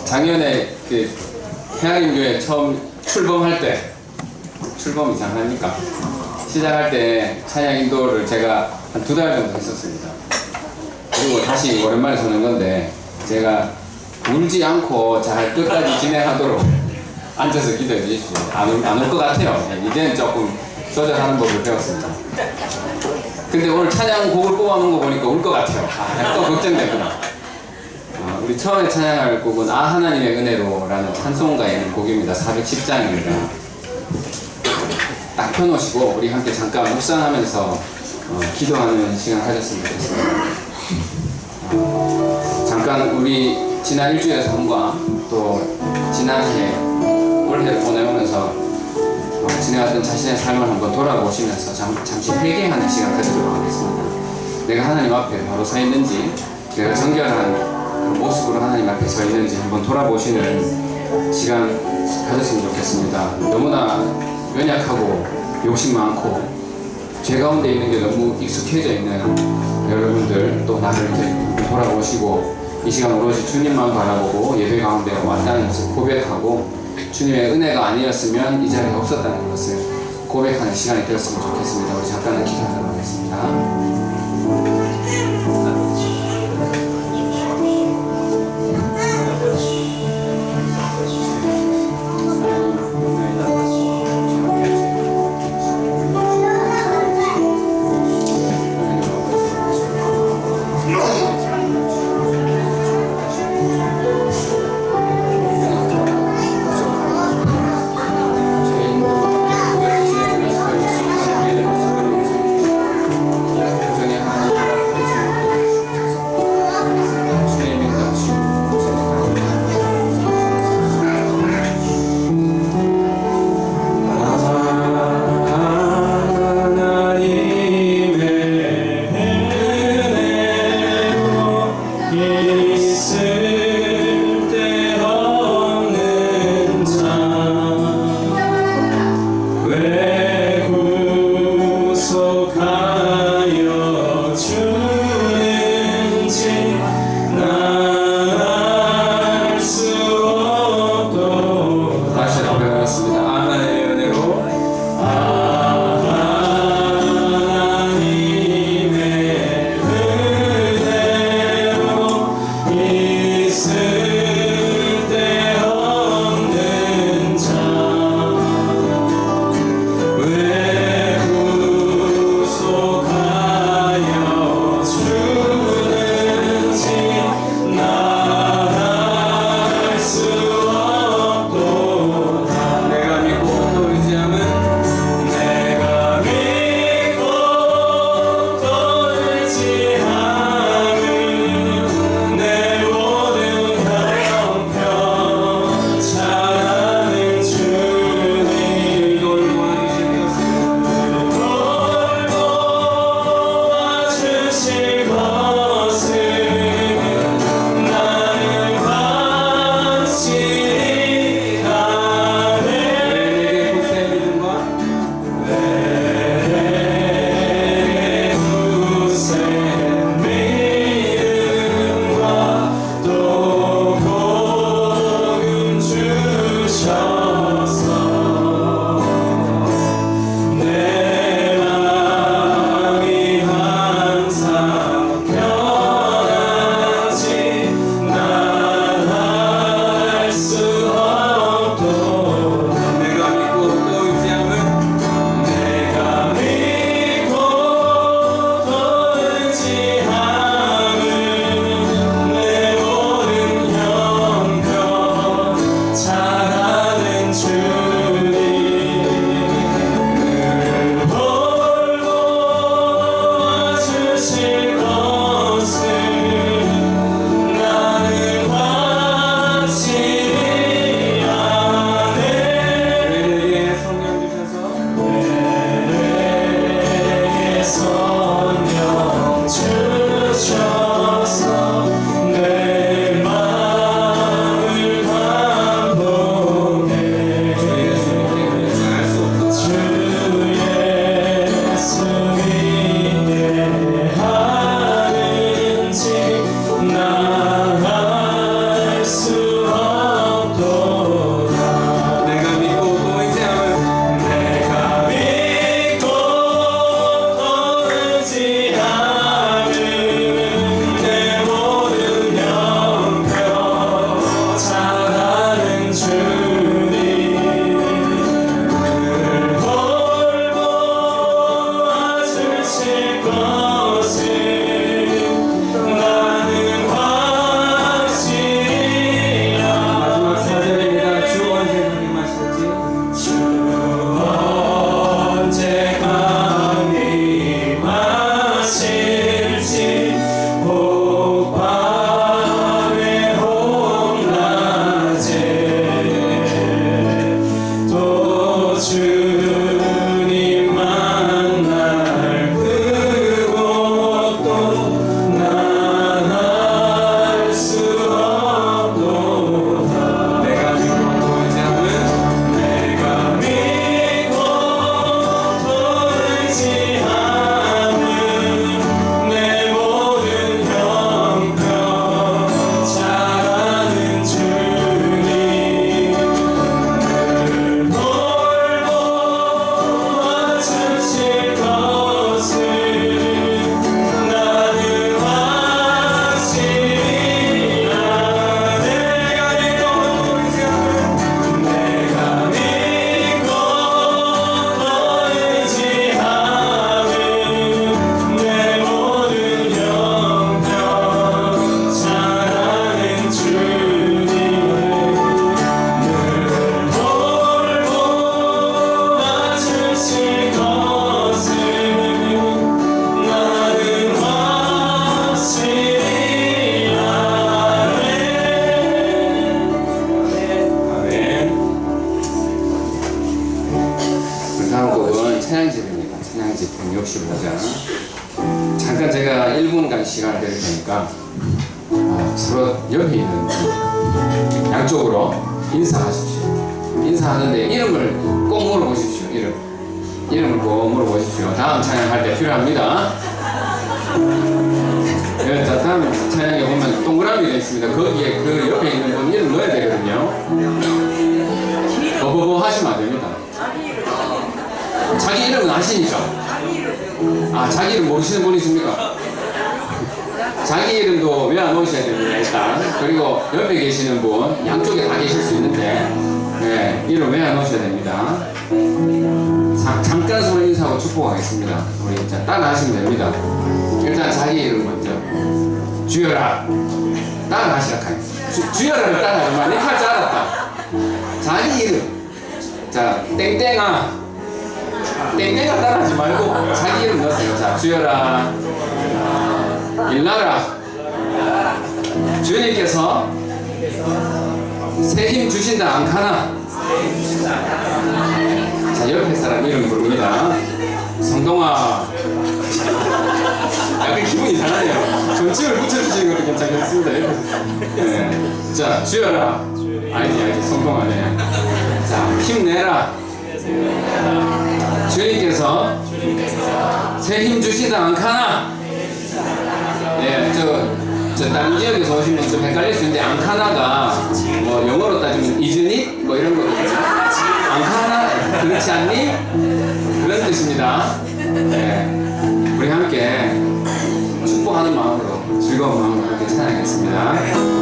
작년에 그 해양인교회 처음 출범할 때, 출범 이상합니까? 시작할 때 찬양 인도를 제가 한 2달 정도 했었습니다. 그리고 다시 오랜만에 서는 건데, 제가 울지 않고 잘 끝까지 진행하도록 앉아서 기도해 주십시오. 안 올 것 같아요. 이제는 조금 조절하는 법을 배웠습니다. 근데 오늘 찬양 곡을 뽑아놓은 거 보니까 울 것 같아요. 또 걱정되구나. 우리 처음에 찬양할 곡은 아 하나님의 은혜로 라는 찬송가에 있는 곡입니다. 410장입니다. 딱 펴놓으시고 우리 함께 잠깐 묵상하면서 기도하는 시간 가졌으면 좋겠습니다. 잠깐 우리 지난 일주일의 삶과 또 지난해 올해를 보내오면서 지내왔던 자신의 삶을 한번 돌아보시면서 잠시 회개하는 시간 가지도록 하겠습니다. 내가 하나님 앞에 바로 서 있는지, 내가 정결한 모습으로 하나님 앞에 서 있는지 한번 돌아보시는 시간 가졌으면 좋겠습니다. 너무나 연약하고 욕심 많고 죄 가운데 있는 게 너무 익숙해져 있는 여러분들, 또 나를 이렇게 돌아보시고 이 시간 오로지 주님만 바라보고 예배 가운데 왔다는 것을 고백하고 주님의 은혜가 아니었으면 이 자리에 없었다는 것을 고백하는 시간이 되었으면 좋겠습니다. 우리 잠깐은 기도하도록 하겠습니다. 시간을 드릴 테니까 서로 옆에 있는 양쪽으로 인사하십시오. 인사하는데 이름을 꼭 물어보십시오. 이름을 꼭 물어보십시오. 다음 찬양할 때 필요합니다. 네, 자, 다음 찬양에 보면 동그라미가 있습니다. 거기에 그 옆에 있는 분 이름 넣어야 되거든요. 버버버 하시면 안 됩니다. 자기 이름은 아시니까. 자기 이름 모르시는 분 있습니까? 자기 이름도 외워 놓으셔야 됩니다, 일단. 그리고 옆에 계시는 분, 양쪽에 다 계실 수 있는데, 네, 이름 외워 놓으셔야 됩니다. 잠깐 서로 인사하고 축복하겠습니다. 우리 따라 하시면 됩니다. 일단 자기 이름 먼저. 주여라. 따라 하시라 카이. 주여라를 따라하지만 이렇게 할 줄 알았다. 자기 이름. 자, 땡땡아. 땡땡아 따라하지 말고 자기 이름 넣으세요. 자, 주여라. 일나라. 주님께서 새 힘 주신다 안카나. 자, 옆에 사람 이름 부릅니다. 성동아. 약간 기분이 이상하네요. 존칭을 붙여주시는 것도 괜찮겠습니다. 네. 자, 주여라. 알지, 성동아네. 자, 힘내라. 주님께서 새 힘 주시다 안카나. 네, 저 다른 지역에서 오시면 좀 헷갈릴 수 있는데 앙카나가 뭐 영어로 따지면 이즈니 뭐 이런 거거든요. 앙카나 그렇지 않니? 그런 뜻입니다. 네, 우리 함께 축복하는 마음으로 즐거운 마음으로 함께 찬양하겠습니다.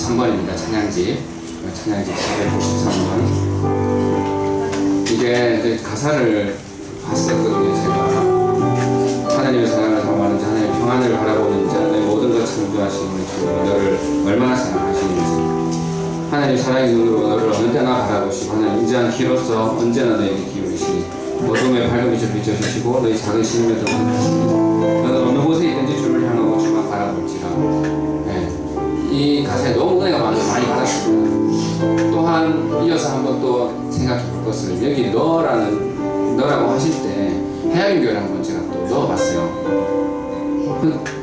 493번입니다. 찬양집 493번. 이게 이제 가사를 봤었거든요. 제가 하나님의 사랑을 더 많은지, 하나님의 평안을 바라보는지, 하나님의 모든 것 창조하시는 주 너를 얼마나 사랑하시는지, 하나님의 사랑의 눈으로 너를 어느 때나 바라보시고, 하나님 인자한 귀로서 언제나 너에게 기울이시니 어둠의 밝은 빛을 비춰주시고 너희 작은 신임에도 하시니 너는 어느 곳에 있든지 주를 향하고 주만 바라볼지라. 네. 이 가사에 너무 은혜가 많이 받았습니다. 또한 이어서 한번 또 생각해 볼 것을, 여기 너라고 하실 때 하야림 교회를 한번 제가 또 넣어봤어요.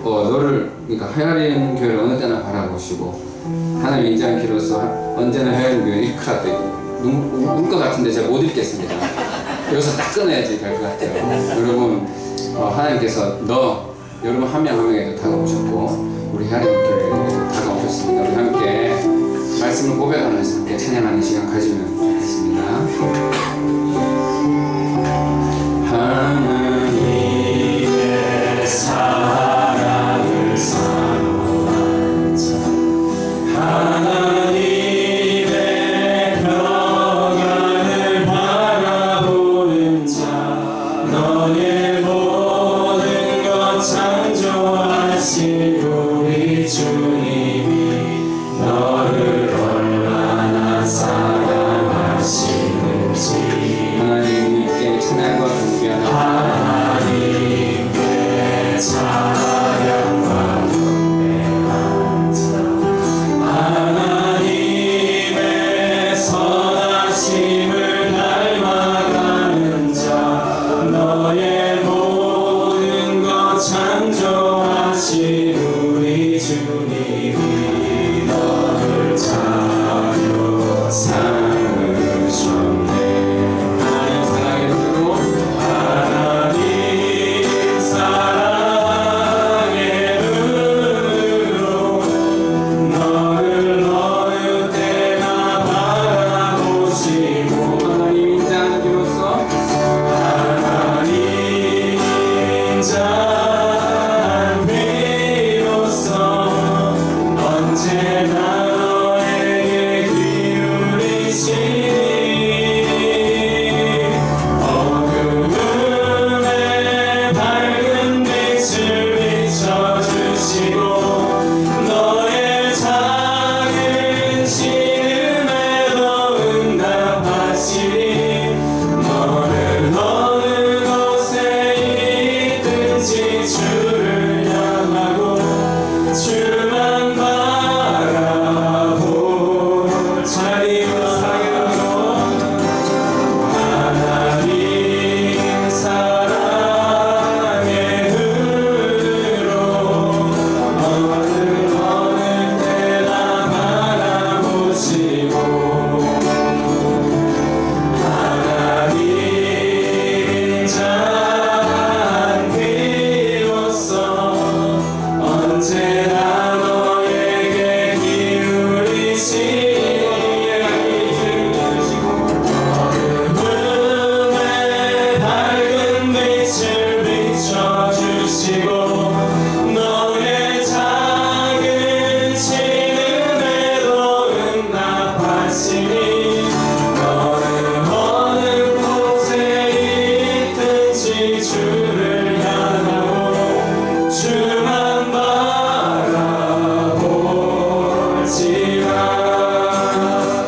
그러니까 하야림 교회를 어느 때나 바라보시고 하나님의 인자한 귀로서 언제나 하야림 교회는 이끌어 눈것 같은데 제가 못 읽겠습니다. 여기서 딱 끊어야지 될 것 같아요. 여러분, 하나님께서 여러분 한 명 한 명에도 다가오셨고 우리 하나님 교회에도 다가오셨습니다. 우리 함께 말씀을 고백하면서 함께 찬양하는 시간 가지면 좋겠습니다. 하나님의 사랑을 사모한 자, 하나님의 평안을 바라보는 자, 너의 모든 것 창조하신 우리 주님이 너를 얼마나 사랑하시는지 하나님께 찬양과 경배하는 하나님께 찬양과 경배하는 자, 하나님의 선하심을 닮아가는 자, 너의 모든 것 창조하신 우리 주님이 너를 자녀 삼으셨네. 하나님 사랑의 눈으로, 하나님 사랑의 눈으로 너를 어느 때나 바라보시고 하나님 인자한 귀로서, 하나님 인자한 귀로서 언제나 너에게 기울이시니 어둠의 밝은 빛을 비춰주시고 너의 작은 신음에도 응답하시니 너는 어느 곳에 있든지 주를 향하고 주만 바라볼 자리로 하나님 사랑의 눈으로 어느 때나 바라보시고 하나님 인자한 귀로서 언제나 너에게 기울이시고 어둠의 밝은 빛을 비춰주시고 너의 작은 신음에도 응답하시니 너는 어느 곳에 있든지 주를 향하고 주만 바라볼지라.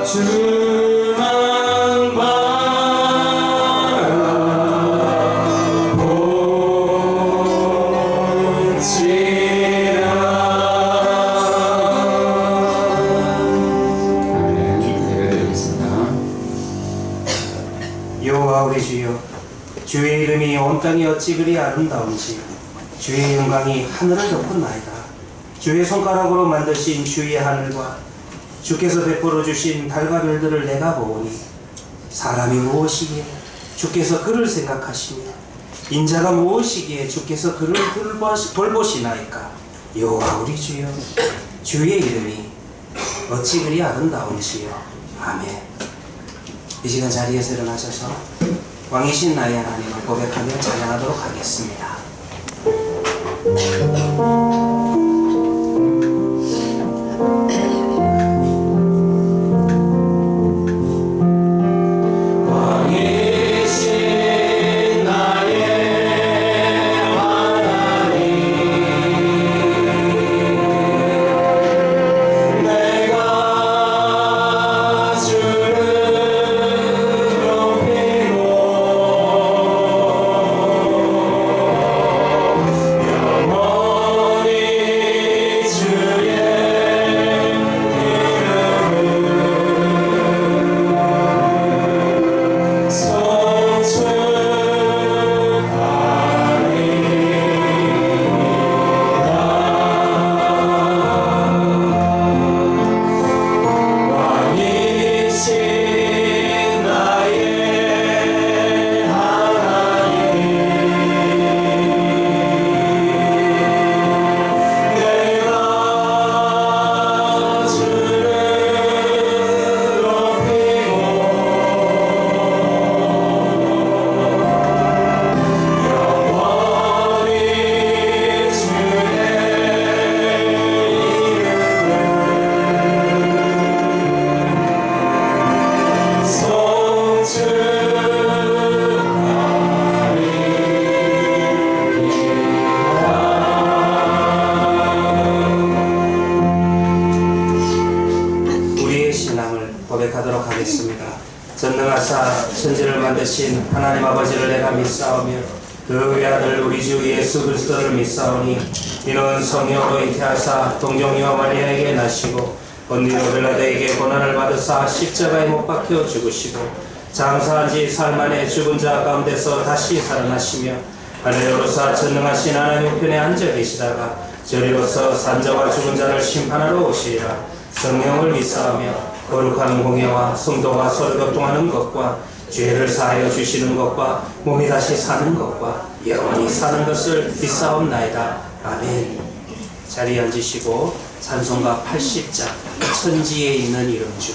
주만 바라볼지라. 아멘. 예배드리겠습니다. 여호와 우리 주여, 주의 이름이 온 땅이 어찌 그리 아름다운지, 주의 영광이 하늘을 덮었나이다. 주의 손가락으로 만드신 주의 하늘과 주께서 베풀어 주신 달과 별들을 내가 보오니 사람이 무엇이기에 주께서 그를 생각하시며 인자가 무엇이기에 주께서 그를 돌보시나이까. 여호와 우리 주여, 주의 이름이 어찌 그리 아름다운지요. 아멘. 이 시간 자리에서 일어나셔서 왕이신 나의 하나님을 고백하며 찬양하도록 하겠습니다. 인하사 천지를 만드신 하나님 아버지를 내가 믿사오며 그 외아들 우리 주 예수 그리스도를 믿사오니 이는 성령으로 잉태하사 동정녀 마리아에게 나시고 본디오 빌라도에게 고난을 받으사 십자가에 못 박혀 죽으시고 장사한 지 사흘 만에 죽은 자 가운데서 다시 살아나시며 하늘에 오르사 전능하신 하나님 우편에 앉아 계시다가 저리로서 산자와 죽은 자를 심판하러 오시리라. 성령을 믿사오며 거룩한 공예와 성도가 서로 교통하는 것과 죄를 사하여 주시는 것과 몸이 다시 사는 것과 영원히 사는 것을 믿사옵나이다. 아멘. 자리에 앉으시고 찬송가 80장 천지에 있는 이름주.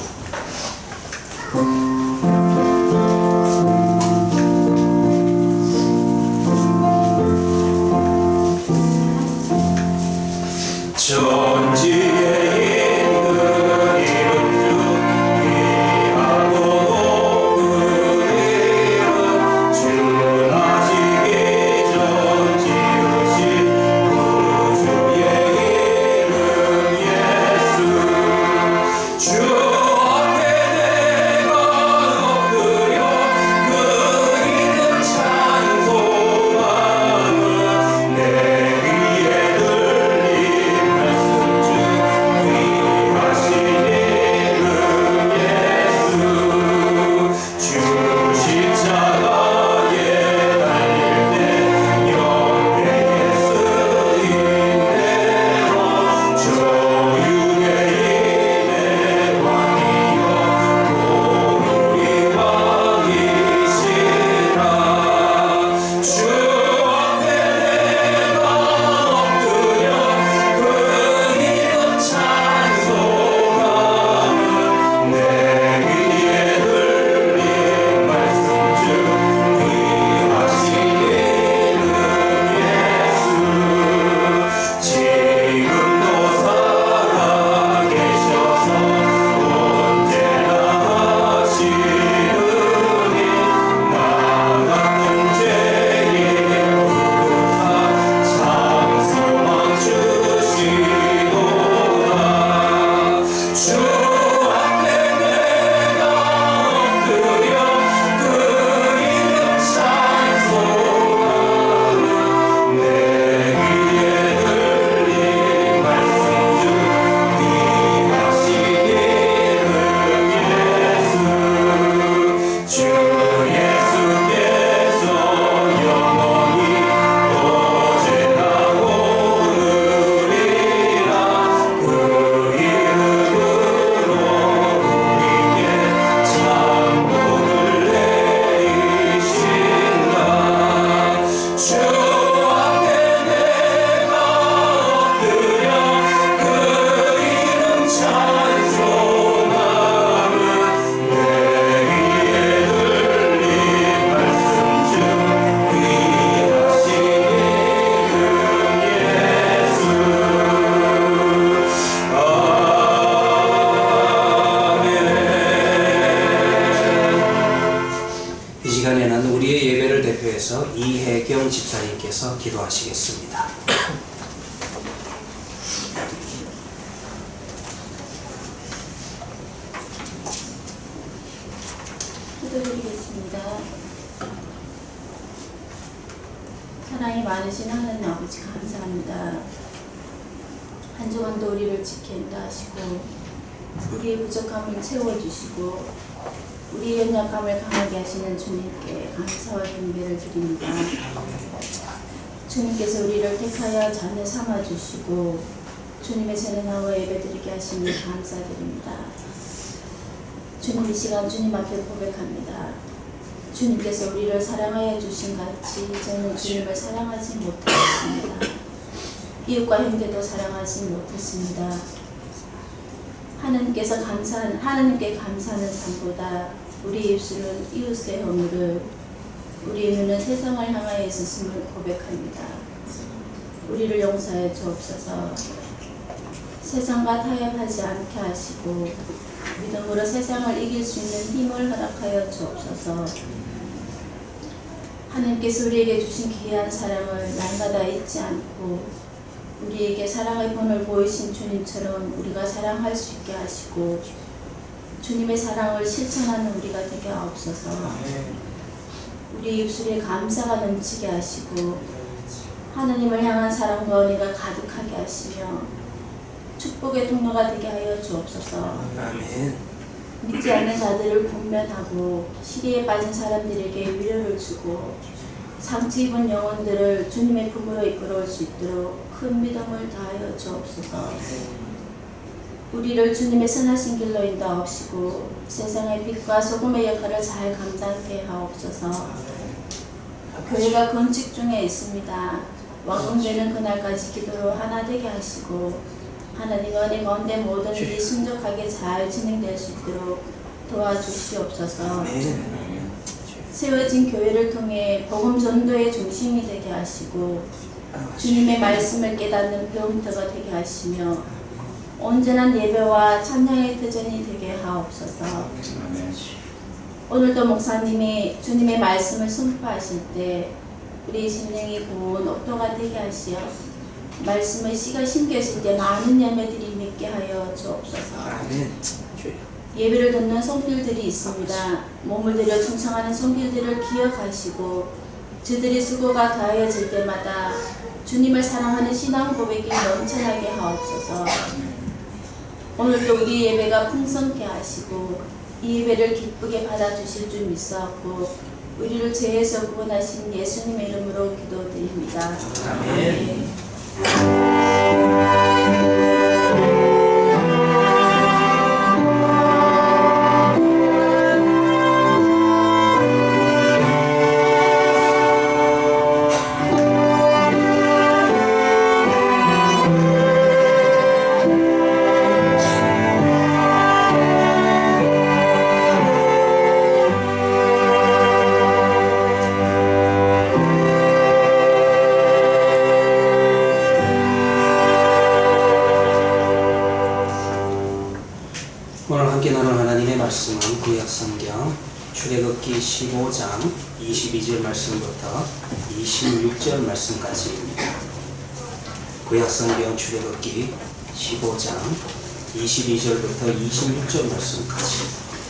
천지에 있는 이름주 귀하고 높은 이름 주 나시기 전 지으신 구주의 이름 예수 주 앞에 내가 엎드려 그 이름 찬송하며 내 귀에 들린 말씀 중 귀하신 이름 예수 주 십자가에 달릴 때 영예에 쓰인 대로 저육의 인의 왕이여 우리 왕이시라 주 앞에 내가 엎드려 그 이름 찬송하며 내 귀에 들린 말씀 중 귀하신 이름 예수 지금도 살아계셔서 언제나 하시느니 나 같은 죄인 부르사 참 소망 주시도다 주 앞에 내가 엎드려 그 이름 찬송하며 내 귀에 들린 말씀 중 귀하신 이름 예수 주 예수께서 영원히 어제나 오늘이라 그 이름으로 우리에게 참 복을 내리신다 주 앞에 내가 엎드려 그 이름 찬송하며 내 귀에 들린 말씀 중 귀하신 이름 예수 아멘. 이 시간에는 우리의 예배를 대표해서 이혜경 집사님께서 기도하시겠습니다. 기도드리겠습니다. 사랑이 많으신 하나님 아버지 감사합니다. 한 주간도 우리를 지킨다 하시고 우리의 부족함을 채워주시고 우리의 연약함을 강하게 하시는 주님께 감사와 경배를 드립니다. 주님께서 우리를 택하여 자녀 삼아주시고 주님의 전에 예배드리게 하시니 감사드립니다. 주님 이 시간 주님 앞에 고백합니다. 주님께서 우리를 사랑하여 주신 같이 저는 주님을 사랑하지 못했습니다. 이웃과 형제도 사랑하지 못했습니다. 하나님께 감사하는 삶보다 우리 입술은 이웃의 허물을, 우리 눈은 세상을 향하여 있었음을 고백합니다. 우리를 용서해 주옵소서. 세상과 타협하지 않게 하시고 믿음으로 세상을 이길 수 있는 힘을 허락하여 주옵소서. 하나님께서 우리에게 주신 귀한 사랑을 날마다 잊지 않고 우리에게 사랑의 본을 보이신 주님처럼 우리가 사랑할 수 있게 하시고 주님의 사랑을 실천하는 우리가 되게 하옵소서. 우리 입술에 감사가 넘치게 하시고 하느님을 향한 사랑과 은혜가 가득하게 하시며 축복의 통로가 되게 하여 주옵소서. 아멘. 믿지 않는 자들을 권면하고 시리에 빠진 사람들에게 위로를 주고 상처 입은 영혼들을 주님의 품으로 이끌어올 수 있도록 큰 믿음을 다하여 주옵소서. 우리를 주님의 선하신 길로 인도하옵시고 세상의 빛과 소금의 역할을 잘 감당하게 하옵소서. 교회가 건축 중에 있습니다. 완공되는 그날까지 기도로 하나 되게 하시고 하나님 은혜 가운데 모든 일이 순적하게 잘 진행될 수 있도록 도와주시옵소서. 세워진 교회를 통해 복음 전도의 중심이 되게 하시고 주님의 말씀을 깨닫는 배움터가 되게 하시며 온전한 예배와 찬양의 터전이 되게 하옵소서. 오늘도 목사님이 주님의 말씀을 선포하실 때 우리 심령이 고운 옥토가 되게 하시어 말씀의 씨가 심겨질 때 많은 열매들이 맺게 하여 주옵소서. 예배를 듣는 손길들이 있습니다. 몸을 들여 충성하는 손길들을 기억하시고 저들의 수고가 다하여질 때마다 주님을 사랑하는 신앙 고백이 넘쳐나게 하옵소서. 오늘도 우리 예배가 풍성케 하시고 이 예배를 기쁘게 받아주실 줄 믿사옵고 우리를 죄에서 구원하신 예수님의 이름으로 기도드립니다. 아멘. 오늘 함께 나눌 하나님의 말씀은 구약성경 출애굽기 15장 22절 말씀부터 26절 말씀까지입니다. 구약성경 출애굽기 15장 22절부터 26절 말씀까지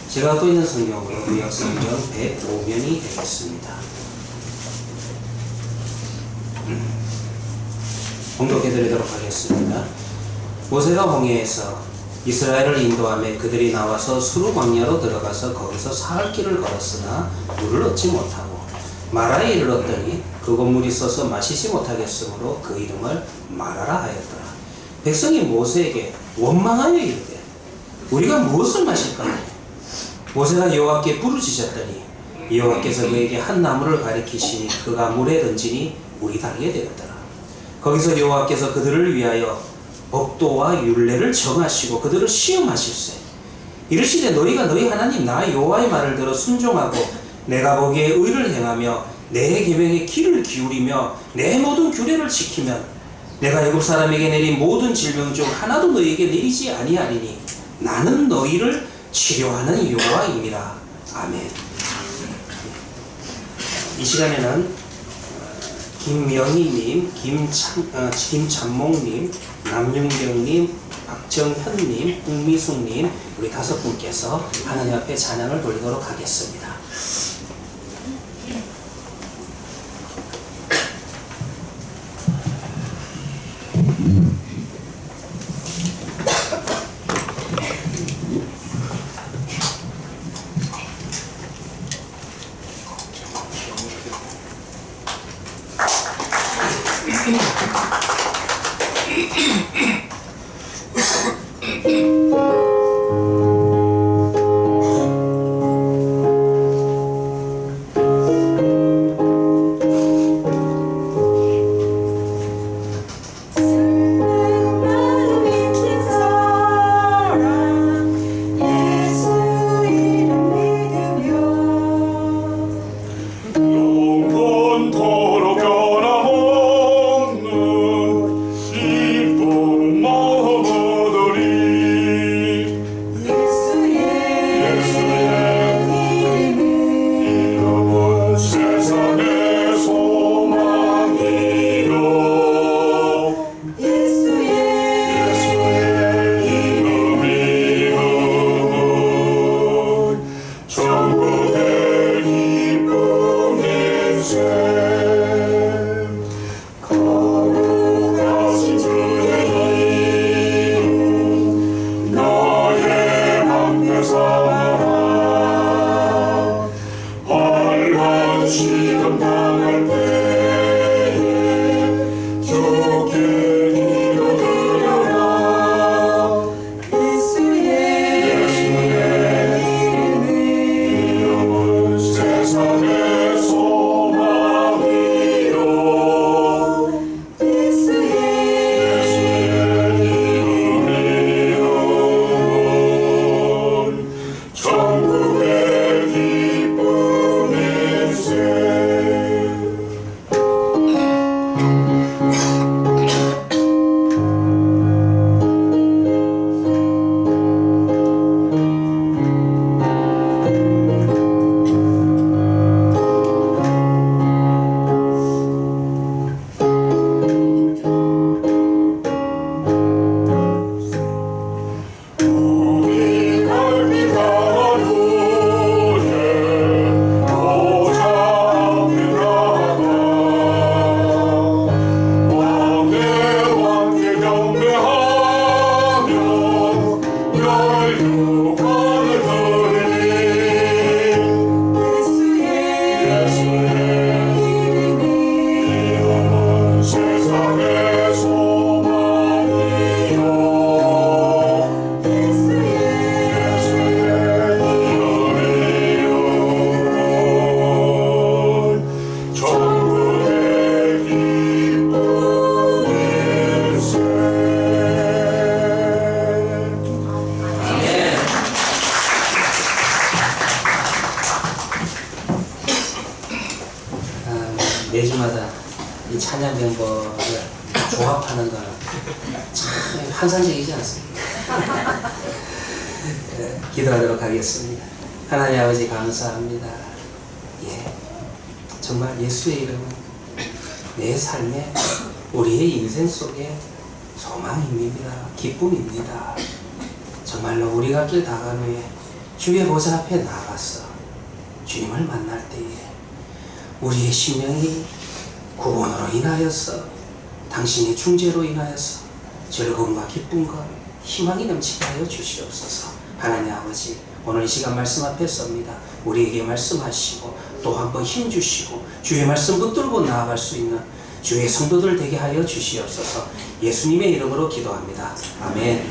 제가 갖고 있는 성경으로 구약성경 105면이 되겠습니다. 봉독해드리도록 하겠습니다. 모세가 홍해에서 이스라엘을 인도하며 그들이 나와서 수르 광야로 들어가서 거기서 사흘 길을 걸었으나 물을 얻지 못하고 마라에 이르렀더니 그곳 물이 써서 마시지 못하겠으므로 그 이름을 마라라 하였더라. 백성이 모세에게 원망하여 이르되 우리가 무엇을 마실까? 모세가 여호와께 부르짖었더니 여호와께서 그에게 한 나무를 가리키시니 그가 물에 던지니 물이 달게 되었더라. 거기서 여호와께서 그들을 위하여 법도와 율례를 정하시고 그들을 시험하실세. 이르시되 너희가 너희 하나님 나 여호와의 말을 들어 순종하고 내가 보기에 의를 행하며 내 계명에 귀를 기울이며 내 모든 규례를 지키면 내가 애굽 사람에게 내린 모든 질병 중 하나도 너희에게 내리지 아니하리니 나는 너희를 치료하는 여호와임이라. 아멘. 이 시간에는 김명희님, 김찬목님, 남윤경님, 박정현님, 홍미숙님 우리 5분께서 하나님 앞에 찬양을 돌리도록 하겠습니다. 영원토록 변함없는 기쁨 찬양 멤버를 조합하는 건 참 환상적이지 않습니까? 기도하도록 하겠습니다. 하나님 아버지 감사합니다. 예, 정말 예수의 이름은 내 삶에 우리의 인생 속에 소망입니다. 기쁨입니다. 정말로 우리가 길 다간 후에 주의 보좌 앞에 나가서 주님을 만날 때에 우리의 심령이 구원으로 인하여서 당신의 중재로 인하여서 즐거움과 기쁨과 희망이 넘치게 하여 주시옵소서. 하나님 아버지, 오늘 이 시간 말씀 앞에 섭니다. 우리에게 말씀하시고 또 한번 힘주시고 주의 말씀 붙들고 나아갈 수 있는 주의 성도들 되게 하여 주시옵소서. 예수님의 이름으로 기도합니다. 아멘.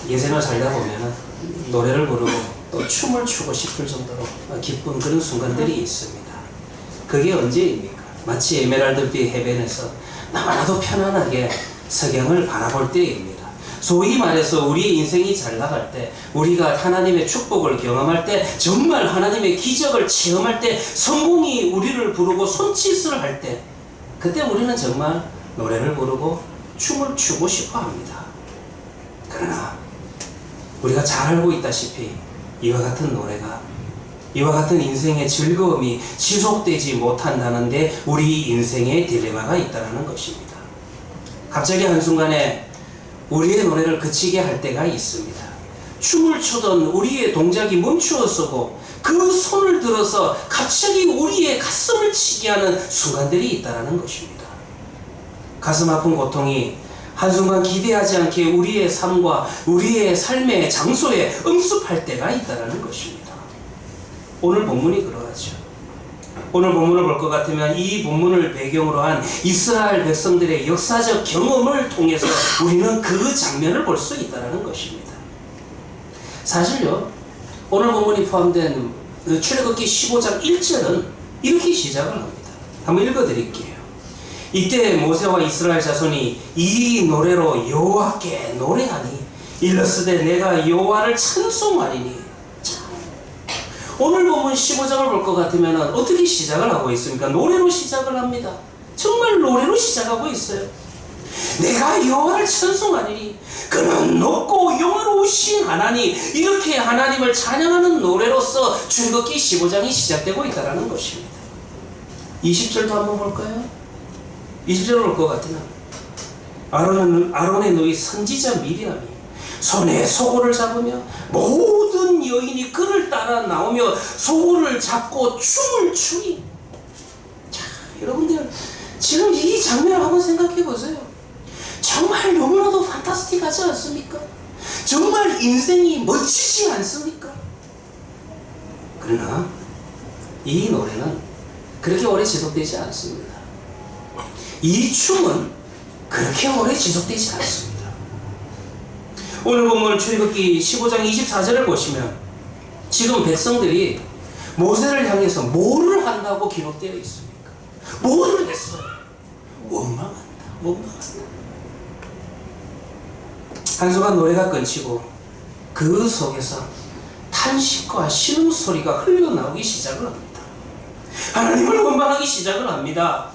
예전에 살다 보면 노래를 부르고 또 춤을 추고 싶을 정도로 기쁜 그런 순간들이 있습니다. 그게 언제입니까? 마치 에메랄드빛 해변에서 너무나도 편안하게 석양을 바라볼 때입니다. 소위 말해서 우리의 인생이 잘 나갈 때, 우리가 하나님의 축복을 경험할 때, 정말 하나님의 기적을 체험할 때, 성공이 우리를 부르고 손짓을 할 때, 그때 우리는 정말 노래를 부르고 춤을 추고 싶어 합니다. 그러나 우리가 잘 알고 있다시피 이와 같은 노래가, 이와 같은 인생의 즐거움이 지속되지 못한다는데 우리 인생의 딜레마가 있다는 것입니다. 갑자기 한순간에 우리의 노래를 그치게 할 때가 있습니다. 춤을 추던 우리의 동작이 멈추어서고 그 손을 들어서 갑자기 우리의 가슴을 치게 하는 순간들이 있다는 것입니다. 가슴 아픈 고통이 한순간 기대하지 않게 우리의 삶과 우리의 삶의 장소에 응습할 때가 있다는 것입니다. 오늘 본문이 그러하죠. 오늘 본문을 볼 것 같으면 이 본문을 배경으로 한 이스라엘 백성들의 역사적 경험을 통해서 우리는 그 장면을 볼 수 있다는 것입니다. 사실요, 오늘 본문이 포함된 출애굽기 15장 1절은 이렇게 시작을 합니다. 한번 읽어드릴게요. 이때 모세와 이스라엘 자손이 이 노래로 여호와께 노래하니 일러스되 내가 여호와를 찬송하리니. 오늘 보면 15장을 볼 것 같으면 어떻게 시작을 하고 있습니까? 노래로 시작을 합니다. 정말 노래로 시작하고 있어요. 내가 여호와를 찬송하리니 그는 높고 영화로우신 하나님, 이렇게 하나님을 찬양하는 노래로서 출애굽기 15장이 시작되고 있다는 것입니다. 20절도 한번 볼까요? 20절을 볼 것 같으면 아론의 누이 선지자 미리암이 손에 소고를 잡으며 모든 여인이 그를 따라 나오며 소고를 잡고 춤을 추니. 자, 여러분들 지금 이 장면을 한번 생각해 보세요. 정말 너무나도 판타스틱하지 않습니까? 정말 인생이 멋지지 않습니까? 그러나 이 노래는 그렇게 오래 지속되지 않습니다. 이 춤은 그렇게 오래 지속되지 않습니다. 오늘 보면 출애굽기 15장 24절을 보시면 지금 백성들이 모세를 향해서 뭐를 한다고 기록되어 있습니까? 뭐를 했어요? 원망한다. 한순간 노래가 끊치고 그 속에서 탄식과 신음소리가 흘러나오기 시작을 합니다. 하나님을 원망하기 시작을 합니다.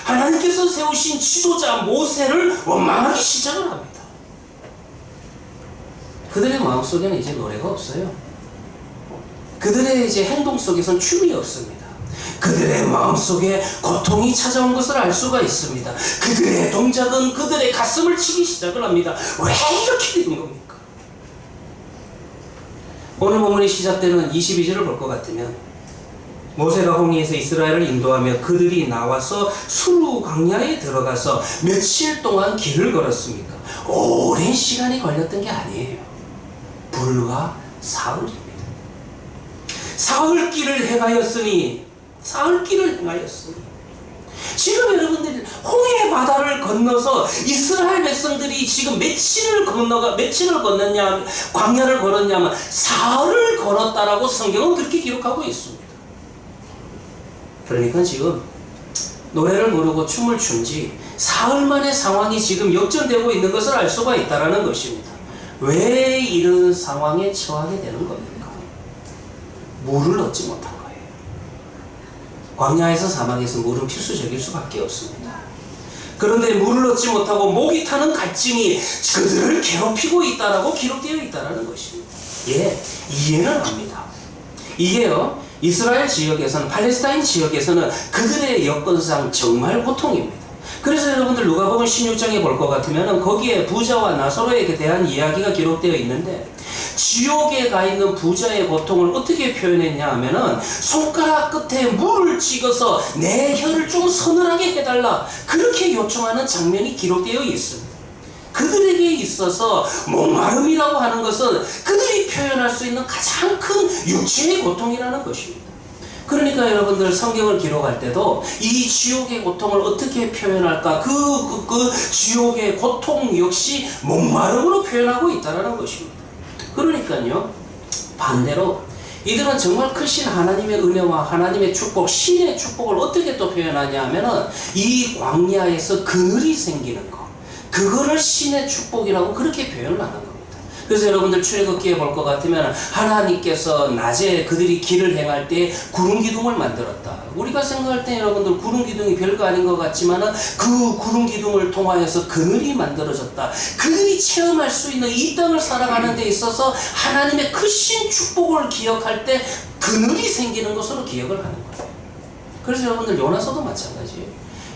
하나님께서 세우신 지도자 모세를 원망하기 시작을 합니다. 그들의 마음속에는 이제 노래가 없어요. 그들의 이제 행동 속에선 춤이 없습니다. 그들의 마음속에 고통이 찾아온 것을 알 수가 있습니다. 그들의 동작은 그들의 가슴을 치기 시작을 합니다. 왜 이렇게 된 겁니까? 오늘 본문이 시작되는 22절을 볼 것 같으면 모세가 홍해에서 이스라엘을 인도하며 그들이 나와서 수르 광야에 들어가서 며칠 동안 길을 걸었습니까? 오랜 시간이 걸렸던 게 아니에요. 불과 사흘입니다. 사흘길을 행하였으니 지금 여러분들이 홍해 바다를 건너서 이스라엘 백성들이 지금 며칠을 건넜냐, 광야를 걸었냐면 사흘을 걸었다라고 성경은 그렇게 기록하고 있습니다. 그러니까 지금 노래를 부르고 춤을 춘지 사흘 만의 상황이 지금 역전되고 있는 것을 알 수가 있다는 것입니다. 왜 이런 상황에 처하게 되는 겁니까? 물을 얻지 못한 거예요. 광야에서 사막에서 물은 필수적일 수밖에 없습니다. 그런데 물을 얻지 못하고 목이 타는 갈증이 그들을 괴롭히고 있다라고 기록되어 있다는 것입니다. 예, 이해는 합니다. 이게요, 이스라엘 지역에서는, 팔레스타인 지역에서는 그들의 여건상 정말 고통입니다. 그래서 여러분들 누가복음 16장에 볼 것 같으면 거기에 부자와 나사로에 대한 이야기가 기록되어 있는데, 지옥에 가 있는 부자의 고통을 어떻게 표현했냐 하면은 손가락 끝에 물을 찍어서 내 혀를 좀 서늘하게 해달라, 그렇게 요청하는 장면이 기록되어 있습니다. 그들에게 있어서 목마름이라고 하는 것은 그들이 표현할 수 있는 가장 큰 육체의 고통이라는 것입니다. 그러니까 여러분들 성경을 기록할 때도 이 지옥의 고통을 어떻게 표현할까, 그 지옥의 고통 역시 목마름으로 표현하고 있다는 것입니다. 그러니까요, 반대로 이들은 정말 크신 하나님의 은혜와 하나님의 축복, 신의 축복을 어떻게 또 표현하냐 하면은 이 광야에서 그늘이 생기는 것, 그거를 신의 축복이라고 그렇게 표현을 하는 겁니다. 그래서 여러분들 출애굽기에 볼 것 같으면 하나님께서 낮에 그들이 길을 행할 때 구름 기둥을 만들었다. 우리가 생각할 때 여러분들 구름 기둥이 별거 아닌 것 같지만은 그 구름 기둥을 통하여서 그늘이 만들어졌다. 그들이 체험할 수 있는 이 땅을 살아가는 데 있어서 하나님의 크신 축복을 기억할 때 그늘이 생기는 것으로 기억을 하는 거예요. 그래서 여러분들 요나서도 마찬가지예요.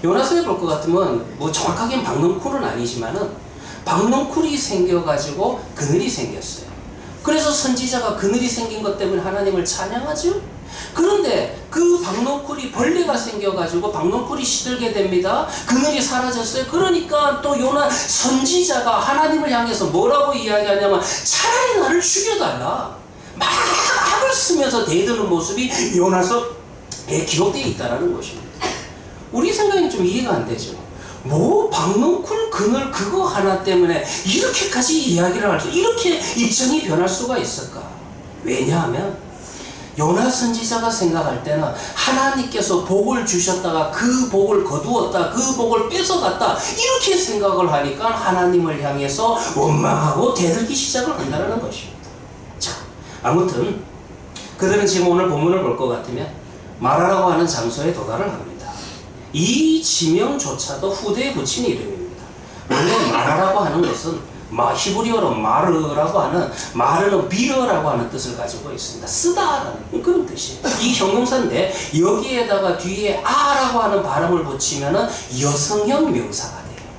요나서에 볼 것 같으면 뭐 정확하게는 박넝쿨은 아니지만은 박넝쿨이 생겨가지고 그늘이 생겼어요. 그래서 선지자가 그늘이 생긴 것 때문에 하나님을 찬양하죠. 그런데 그 박넝쿨이 벌레가 생겨가지고 박넝쿨이 시들게 됩니다. 그늘이 사라졌어요. 그러니까 또 요나 선지자가 하나님을 향해서 뭐라고 이야기하냐면 차라리 나를 죽여달라, 막 악을 쓰면서 대드는 모습이 요나서에 기록되어 있다는 것입니다. 우리 생각엔 좀 이해가 안 되죠. 뭐 박넝쿨 그늘 그거 하나 때문에 이렇게까지 이야기를 할 수, 이렇게 입장이 변할 수가 있을까? 왜냐하면 요나 선지자가 생각할 때는 하나님께서 복을 주셨다가 그 복을 거두었다, 그 복을 뺏어갔다, 이렇게 생각을 하니까 하나님을 향해서 원망하고 대들기 시작을 한다는 것입니다. 자, 아무튼 그들은 지금 오늘 본문을 볼 것 같으면 마라라고 하는 장소에 도달을 합니다. 이 지명조차도 후대에 붙인 이름입니다. 원래 마라라고 하는 것은 히브리어로 마르라고 하는, 마르는 비르라고 하는 뜻을 가지고 있습니다. 쓰다라는 그런 뜻이에요. 이 형용사인데 여기에다가 뒤에 아라고 하는 발음을 붙이면은 여성형 명사가 돼요.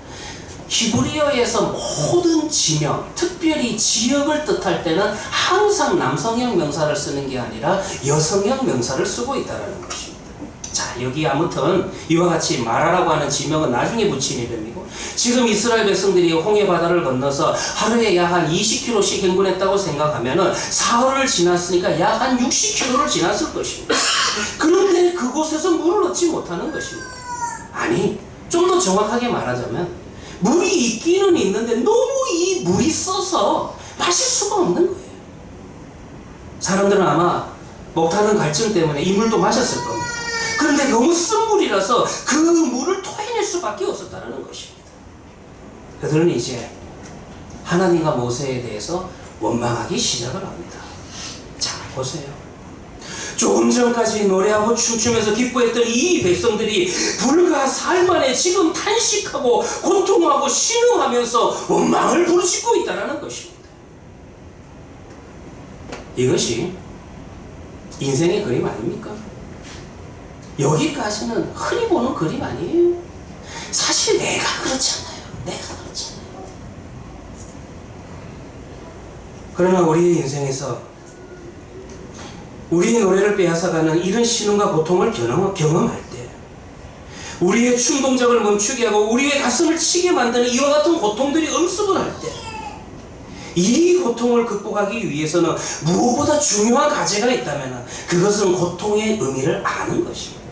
히브리어에서 모든 지명, 특별히 지역을 뜻할 때는 항상 남성형 명사를 쓰는 게 아니라 여성형 명사를 쓰고 있다는 것입니다. 자, 여기 아무튼 이와 같이 마라라고 하는 지명은 나중에 붙인 이름이고, 지금 이스라엘 백성들이 홍해 바다를 건너서 하루에 약 한 20km씩 행군했다고 생각하면은 사흘을 지났으니까 약 한 60km를 지났을 것입니다. 그런데 그곳에서 물을 얻지 못하는 것입니다. 아니, 좀 더 정확하게 말하자면 물이 있기는 있는데 너무 이 물이 써서 마실 수가 없는 거예요. 사람들은 아마 목타는 갈증 때문에 이 물도 마셨을 겁니다. 그런데 너무 쓴 물이라서 그 물을 토해낼 수밖에 없었다는 것입니다. 그들은 이제 하나님과 모세에 대해서 원망하기 시작을 합니다. 자, 보세요. 조금 전까지 노래하고 춤추면서 기뻐했던 이 백성들이 불과 사흘 만에 지금 탄식하고 고통하고 신음하면서 원망을 부르짖고 있다는 것입니다. 이것이 인생의 그림 아닙니까? 여기까지는 흔히 보는 그림 아니에요. 사실 내가 그렇잖아요. 내가 그렇잖아요. 그러나 우리의 인생에서 우리의 노래를 빼앗아가는 이런 신음과 고통을 경험할 때, 우리의 충동적을 멈추게 하고 우리의 가슴을 치게 만드는 이와 같은 고통들이 엄습을 할 때, 이 고통을 극복하기 위해서는 무엇보다 중요한 과제가 있다면 그것은 고통의 의미를 아는 것입니다.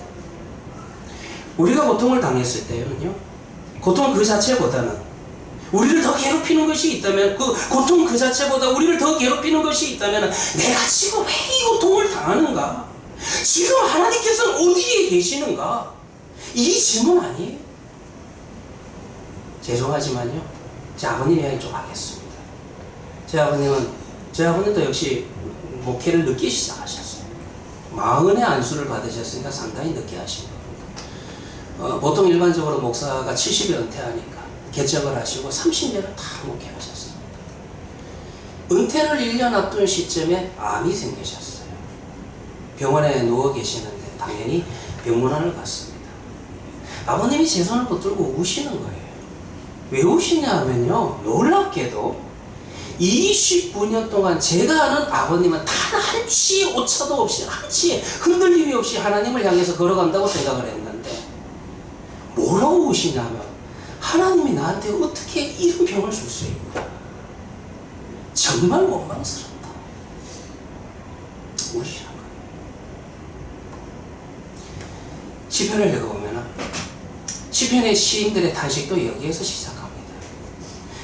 우리가 고통을 당했을 때는요, 고통 그 자체보다는 우리를 더 괴롭히는 것이 있다면, 그 고통 그 자체보다 우리를 더 괴롭히는 것이 있다면 내가 지금 왜 이 고통을 당하는가? 지금 하나님께서는 어디에 계시는가? 이 질문 아니에요. 죄송하지만요, 제 아버님 이야기 좀 하겠습니다. 제 아버님도 역시 목회를 늦게 시작하셨어요. 40의 안수를 받으셨으니까 상당히 늦게 하신 겁니다. 보통 일반적으로 목사가 70에 은퇴하니까 개척을 하시고 30년을 다 목회하셨습니다. 은퇴를 1년 앞둔 시점에 암이 생기셨어요. 병원에 누워 계시는데 당연히 병문안을 갔습니다. 아버님이 제 손을 붙들고 우시는 거예요. 왜 우시냐 하면요, 놀랍게도 29년 동안 제가 아는 아버님은 단 한치 오차도 없이, 한치 흔들림이 없이 하나님을 향해서 걸어간다고 생각을 했는데, 뭐라고 우시냐면 하나님이 나한테 어떻게 이런 병을 줄 수 있구나, 정말 원망스럽다, 우시는 거예요. 시편을 읽어보면 시편의 시인들의 탄식도 여기에서 시작합니다.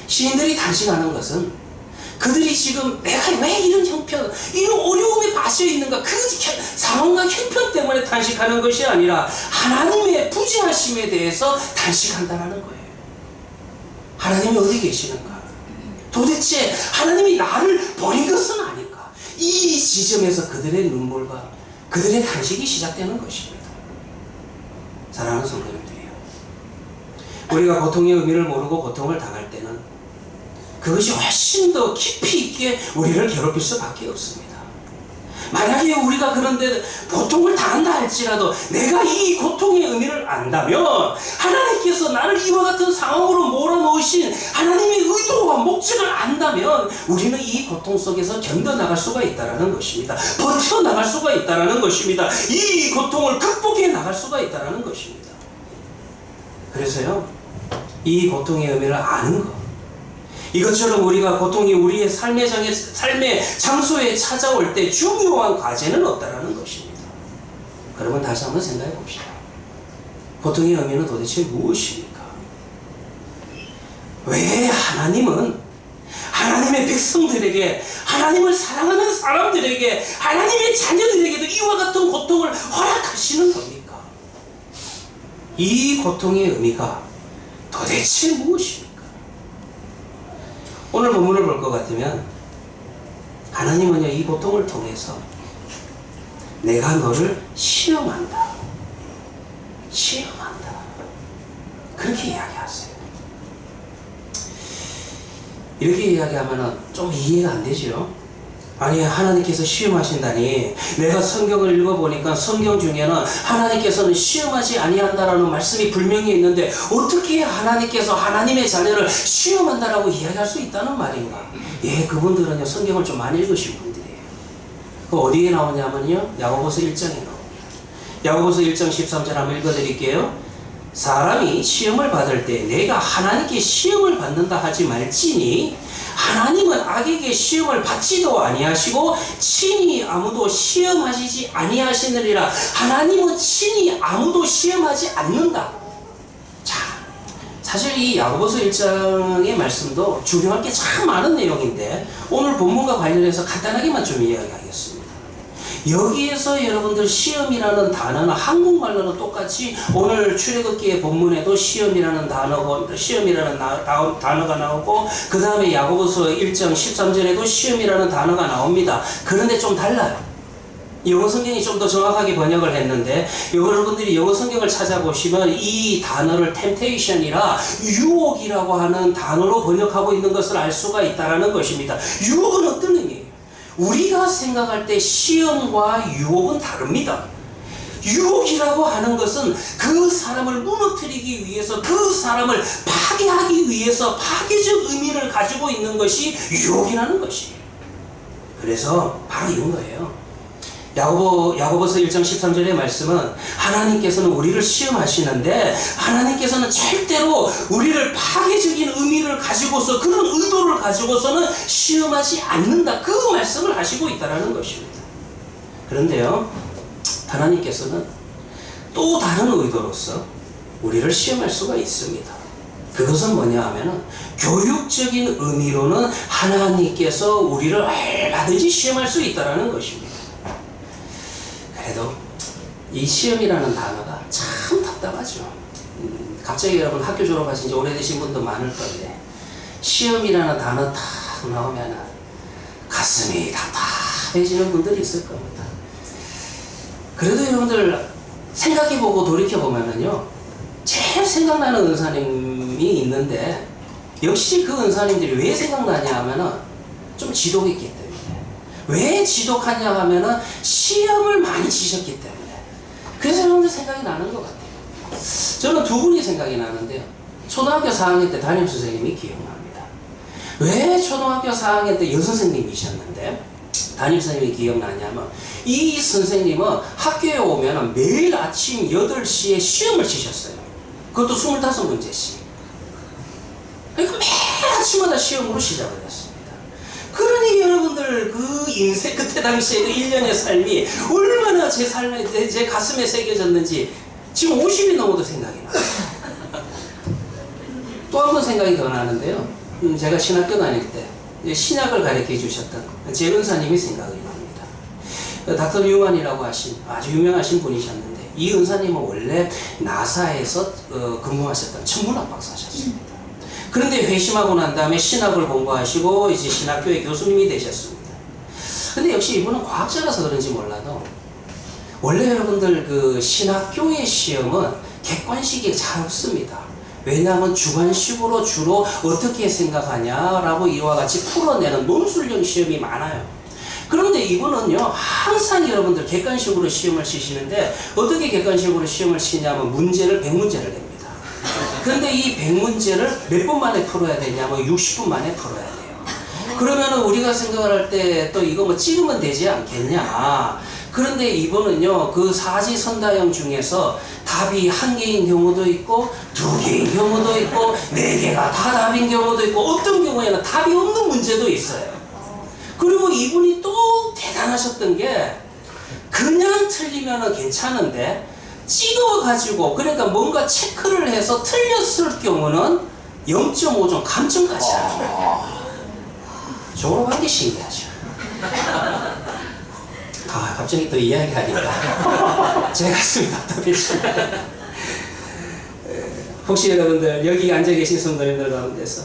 시인들이 탄식하는 것은 그들이 지금 내가 왜 이런 형편, 이런 어려움에 빠져 있는가, 그 상황과 형편 때문에 탄식하는 것이 아니라 하나님의 부재하심에 대해서 탄식한다는 거예요. 하나님이 어디 계시는가? 도대체 하나님이 나를 버린 것은 아닐까? 이 지점에서 그들의 눈물과 그들의 탄식이 시작되는 것입니다. 사랑하는 성도님들이요, 우리가 고통의 의미를 모르고 고통을 당할 때는 그것이 훨씬 더 깊이 있게 우리를 괴롭힐 수밖에 없습니다. 만약에 우리가 그런데 고통을 당한다 할지라도 내가 이 고통의 의미를 안다면, 하나님께서 나를 이와 같은 상황으로 몰아넣으신 하나님의 의도와 목적을 안다면 우리는 이 고통 속에서 견뎌나갈 수가 있다는 것입니다. 버텨나갈 수가 있다는 것입니다. 이 고통을 극복해 나갈 수가 있다는 것입니다. 그래서요, 이 고통의 의미를 아는 것, 이것처럼 우리가 고통이 우리의 삶의 장소에 찾아올 때 중요한 과제는 없다라는 것입니다. 그러면 다시 한번 생각해 봅시다. 고통의 의미는 도대체 무엇입니까? 왜 하나님은 하나님의 백성들에게, 하나님을 사랑하는 사람들에게, 하나님의 자녀들에게도 이와 같은 고통을 허락하시는 겁니까? 이 고통의 의미가 도대체 무엇입니까? 오늘 본문을 볼 것 같으면 하나님은요, 이 고통을 통해서 내가 너를 시험한다, 시험한다, 그렇게 이야기하세요. 이렇게 이야기하면 좀 이해가 안 되죠? 아니, 하나님께서 시험하신다니, 내가 성경을 읽어보니까 성경 중에는 하나님께서는 시험하지 아니한다라는 말씀이 분명히 있는데 어떻게 하나님께서 하나님의 자녀를 시험한다라고 이야기할 수 있다는 말인가? 예, 그분들은요, 성경을 좀 많이 읽으신 분들이에요. 그 어디에 나오냐면요, 야고보서 1장에 나옵니다. 야고보서 1장 13절 한번 읽어드릴게요. 사람이 시험을 받을 때 내가 하나님께 시험을 받는다 하지 말지니, 하나님은 악에게 시험을 받지도 아니하시고 친히 아무도 시험하시지 아니하시느니라. 하나님은 친히 아무도 시험하지 않는다. 자, 사실 이 야고보서 1장의 말씀도 중요할 게 참 많은 내용인데 오늘 본문과 관련해서 간단하게만 좀 이야기하겠습니다. 여기에서 여러분들 시험이라는 단어는 한국말로는 똑같이 오늘 출애굽기의 본문에도 시험이라는 단어가 나오고, 그 다음에 야고보서 1장 13절에도 시험이라는 단어가 나옵니다. 그런데 좀 달라요. 영어 성경이 좀 더 정확하게 번역을 했는데, 여러분들이 영어 성경을 찾아보시면 이 단어를 temptation이라 유혹이라고 하는 단어로 번역하고 있는 것을 알 수가 있다는 것입니다. 유혹은 어떤 의미예요? 우리가 생각할 때 시험과 유혹은 다릅니다. 유혹이라고 하는 것은 그 사람을 무너뜨리기 위해서, 그 사람을 파괴하기 위해서 파괴적 의미를 가지고 있는 것이 유혹이라는 것이에요. 그래서 바로 이런 거예요. 야고보서 1장 13절의 말씀은 하나님께서는 우리를 시험하시는데 하나님께서는 절대로 우리를 파괴적인 의미를 가지고서, 그런 의도를 가지고서는 시험하지 않는다, 그 말씀을 하시고 있다는 것입니다. 그런데요, 하나님께서는 또 다른 의도로서 우리를 시험할 수가 있습니다. 그것은 뭐냐 하면은 교육적인 의미로는 하나님께서 우리를 얼마든지 시험할 수 있다는 것입니다. 그래도 이 시험이라는 단어가 참 답답하죠. 갑자기 여러분 학교 졸업하신 지 오래되신 분도 많을 건데 시험이라는 단어 딱 나오면 가슴이 답답해지는 분들이 있을 겁니다. 그래도 여러분들 생각해보고 돌이켜보면은요, 생각나는 은사님이 있는데 역시 그 은사님들이 왜 생각나냐 하면은 좀 지독했기 때문에. 왜 지독하냐 하면은 시험을 많이 치셨기 때문에. 그래서 여러분들 생각이 나는 것 같아요. 저는 두 분이 생각이 나는데요. 초등학교 4학년 때 담임선생님이 기억납니다. 왜 초등학교 4학년 때 여선생님이셨는데 담임선생님이 기억나냐면 이 선생님은 학교에 오면 매일 아침 8시에 시험을 치셨어요. 그것도 25문제씩. 그러니까 매일 아침마다 시험으로 시작을 했습니다. 그러니 여러분들 그 인생 그때 당시에 그 1년의 삶이 얼마나 제 삶에 제 가슴에 새겨졌는지 지금 50이 넘어도 생각이 나요. 또 한 번 생각이 더 나는데요. 제가 신학교 다닐 때 신약을 가르쳐 주셨던 제 은사님이 생각이 납니다. 닥터 뉴만이라고 하신 아주 유명하신 분이셨는데 이 은사님은 원래 나사에서 근무하셨던 천문학 박사셨습니다. 그런데 회심하고 난 다음에 신학을 공부하시고 이제 신학교의 교수님이 되셨습니다. 근데 역시 이분은 과학자라서 그런지 몰라도 원래 여러분들 그 신학교의 시험은 객관식이 잘 없습니다. 왜냐하면 주관식으로 주로 어떻게 생각하냐라고 이와 같이 풀어내는 논술형 시험이 많아요. 그런데 이분은요 항상 여러분들 객관식으로 시험을 치시는데 어떻게 객관식으로 시험을 치냐면 문제를 100문제를 냅니다. 그런데 이 100문제를 몇 분 만에 풀어야 되냐면 60분 만에 풀어야 돼요. 그러면은 우리가 생각을 할 때 또 이거 뭐 찍으면 되지 않겠냐. 그런데 이분은요 그 사지선다형 중에서 답이 1개인 경우도 있고 2개인 경우도 있고 4개가 다 답인 경우도 있고 어떤 경우에는 답이 없는 문제도 있어요. 그리고 이분이 또 대단하셨던 게 그냥 틀리면 괜찮은데 찍어가지고 그러니까 뭔가 체크를 해서 틀렸을 경우는 0.5점 감점까지 합니다. 졸업한 게 신기하죠. 갑자기 또 이야기하니까 제 가슴이 답답해집니다. 혹시 여러분들 여기 앉아 계신 성도님들 가운데서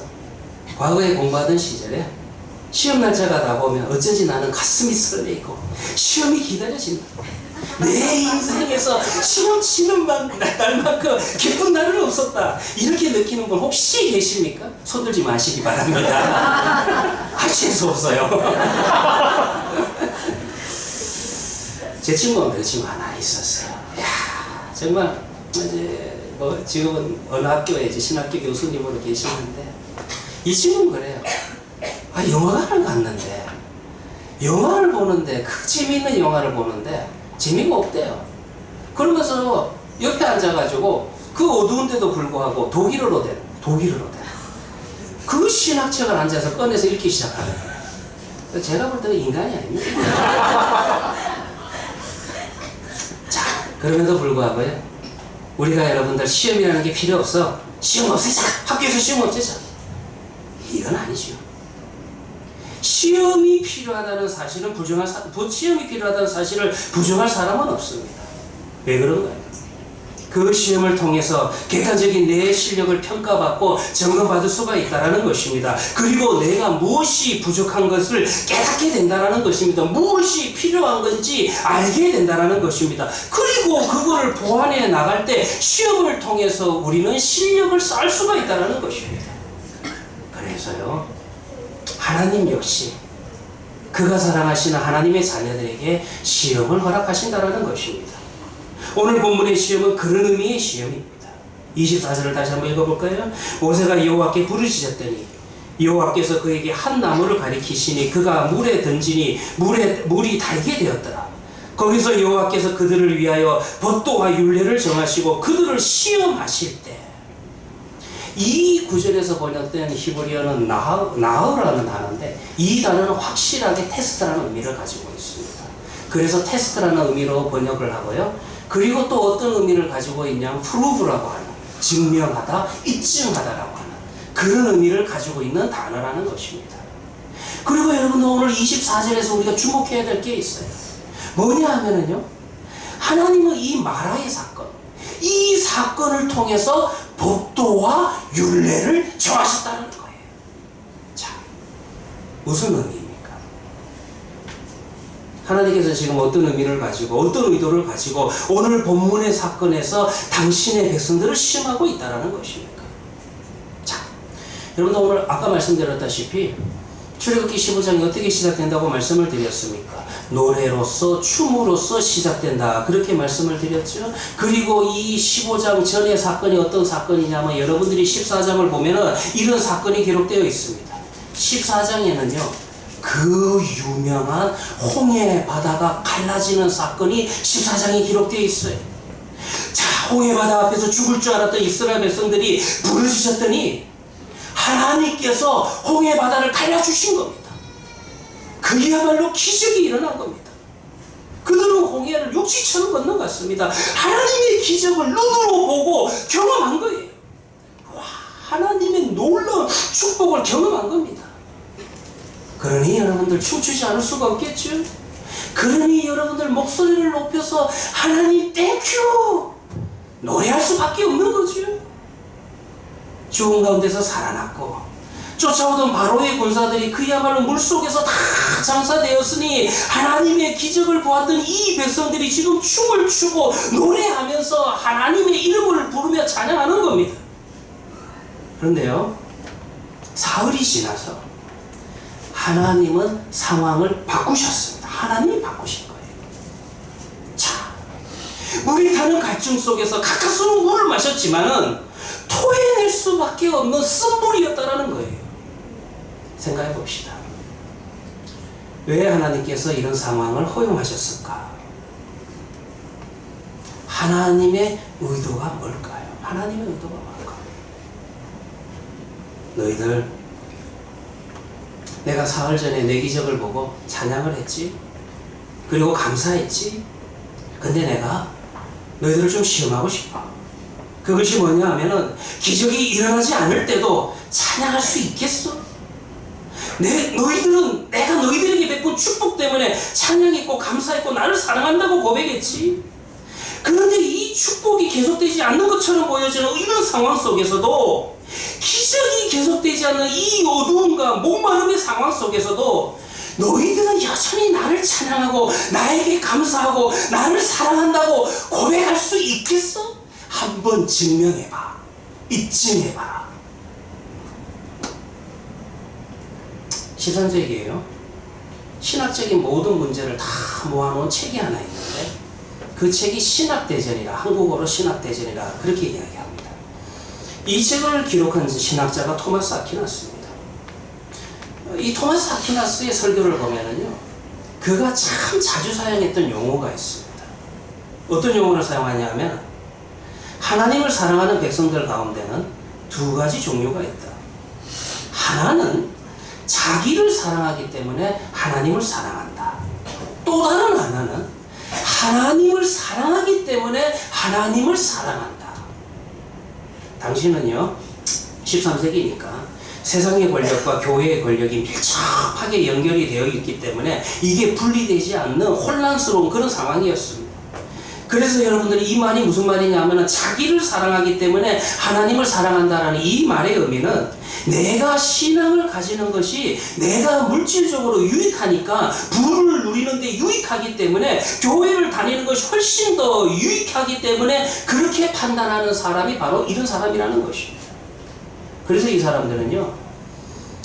과거에 공부하던 시절에 시험 날짜가 다 보면 어쩐지 나는 가슴이 설레이고 시험이 기다려진다. 내 인생에서 시험 치는 날만큼 기쁜 날은 없었다. 이렇게 느끼는 분 혹시 계십니까? 손들지 마시기 바랍니다. 재수 없어요. 제 친구가 그 친구 하나 있었어요. 야 정말 이제 뭐 지금은 어느 학교에 이제 신학교 교수님으로 계시는데 이 친구는 그래요. 영화관을 갔는데 영화를 보는데 그 재미있는 영화를 보는데 재미가 없대요. 그러면서 옆에 앉아가지고 그 어두운데도 불구하고 독일어로 된 그 신학책을 앉아서 꺼내서 읽기 시작하는 거예요. 제가 볼 때는 인간이 아닙니다. 자, 그럼에도 불구하고요. 우리가 여러분들 시험이라는 게 필요 없어. 시험 없애자. 학교에서 시험 없애자. 이건 아니죠. 시험이 필요하다는 사실을 부정할 사람은 없습니다. 왜 그런가요? 그 시험을 통해서 객관적인 내 실력을 평가받고 점검받을 수가 있다는 것입니다. 그리고 내가 무엇이 부족한 것을 깨닫게 된다는 것입니다. 무엇이 필요한 건지 알게 된다는 것입니다. 그리고 그거를 보완해 나갈 때 시험을 통해서 우리는 실력을 쌓을 수가 있다는 것입니다. 그래서요, 하나님 역시 그가 사랑하시는 하나님의 자녀들에게 시험을 허락하신다는 것입니다. 오늘 본문의 시험은 그런 의미의 시험입니다. 24절을 다시 한번 읽어볼까요? 모세가 여호와께 부르짖었더니 여호와께서 그에게 한 나무를 가리키시니 그가 물에 던지니 물이 달게 되었더라. 거기서 여호와께서 그들을 위하여 법도와 율례를 정하시고 그들을 시험하실 때 이 구절에서 번역된 히브리어는 나흐라는 단어인데 이 단어는 확실하게 테스트라는 의미를 가지고 있습니다. 그래서 테스트라는 의미로 번역을 하고요. 그리고 또 어떤 의미를 가지고 있냐면 프루브라고 하는 증명하다, 입증하다라고 하는 그런 의미를 가지고 있는 단어라는 것입니다. 그리고 여러분들 오늘 24절에서 우리가 주목해야 될 게 있어요. 뭐냐 하면은요, 하나님은 이 마라의 사건, 이 사건을 통해서 법도와 율례를 정하셨다는 거예요. 자, 무슨 의미입니까? 하나님께서 지금 어떤 의미를 가지고 어떤 의도를 가지고 오늘 본문의 사건에서 당신의 백성들을 시험하고 있다는 것입니까? 자, 여러분들 오늘 아까 말씀드렸다시피 출애굽기 15장이 어떻게 시작된다고 말씀을 드렸습니까? 노래로서 춤으로서 시작된다 그렇게 말씀을 드렸죠. 그리고 이 15장 전의 사건이 어떤 사건이냐면 여러분들이 14장을 보면은 이런 사건이 기록되어 있습니다. 14장에는요 그 유명한 홍해 바다가 갈라지는 사건이 14장에 기록되어 있어요. 자, 홍해 바다 앞에서 죽을 줄 알았던 이스라엘 백성들이 부르짖었더니 하나님께서 홍해 바다를 갈라주신 겁니다. 그야말로 기적이 일어난 겁니다. 그들은 홍해를 육지처럼 건너갔습니다. 하나님의 기적을 눈으로 보고 경험한 거예요. 와, 하나님의 놀라운 축복을 경험한 겁니다. 그러니 여러분들 춤추지 않을 수가 없겠죠? 그러니 여러분들 목소리를 높여서 하나님 땡큐 노래할 수밖에 없는 거죠. 죽은 가운데서 살아났고 쫓아오던 바로의 군사들이 그야말로 물속에서 다 장사되었으니 하나님의 기적을 보았던 이 백성들이 지금 춤을 추고 노래하면서 하나님의 이름을 부르며 찬양하는 겁니다. 그런데요 사흘이 지나서 하나님은 상황을 바꾸셨습니다. 하나님이 바꾸신 거예요. 자, 물이 타는 갈증 속에서 가까스로 물을 마셨지만은 토해낼 수밖에 없는 쓴물이었다라는 거예요. 생각해 봅시다. 왜 하나님께서 이런 상황을 허용하셨을까? 하나님의 의도가 뭘까요? 하나님의 의도가 뭘까요? 너희들 내가 사흘 전에 내 기적을 보고 찬양을 했지. 그리고 감사했지. 근데 내가 너희들을 좀 시험하고 싶어. 그것이 뭐냐 하면은 기적이 일어나지 않을 때도 찬양할 수 있겠어? 너희들은 내가 너희들에게 베푼 축복 때문에 찬양했고 감사했고 나를 사랑한다고 고백했지. 그런데 이 축복이 계속되지 않는 것처럼 보여지는 이런 상황 속에서도 기적이 계속되지 않는 이 어두움과 목마름의 상황 속에서도 너희들은 여전히 나를 찬양하고 나에게 감사하고 나를 사랑한다고 고백할 수 있겠어? 한번 증명해봐. 입증해봐. 13세기에요. 신학적인 모든 문제를 다 모아놓은 책이 하나 있는데 그 책이 신학대전이라 한국어로 신학대전이라 그렇게 이야기합니다. 이 책을 기록한 신학자가 토마스 아퀴나스입니다. 이 토마스 아퀴나스의 설교를 보면은요, 그가 참 자주 사용했던 용어가 있습니다. 어떤 용어를 사용하냐면 하나님을 사랑하는 백성들 가운데는 두 가지 종류가 있다. 하나는 자기를 사랑하기 때문에 하나님을 사랑한다. 또 다른 하나는 하나님을 사랑하기 때문에 하나님을 사랑한다. 당신은요 13세기니까 세상의 권력과 교회의 권력이 밀접하게 연결이 되어 있기 때문에 이게 분리되지 않는 혼란스러운 그런 상황이었습니다. 그래서 여러분들이 이 말이 무슨 말이냐면 자기를 사랑하기 때문에 하나님을 사랑한다라는 이 말의 의미는 내가 신앙을 가지는 것이 내가 물질적으로 유익하니까 부를 누리는데 유익하기 때문에 교회를 다니는 것이 훨씬 더 유익하기 때문에 그렇게 판단하는 사람이 바로 이런 사람이라는 것입니다. 그래서 이 사람들은요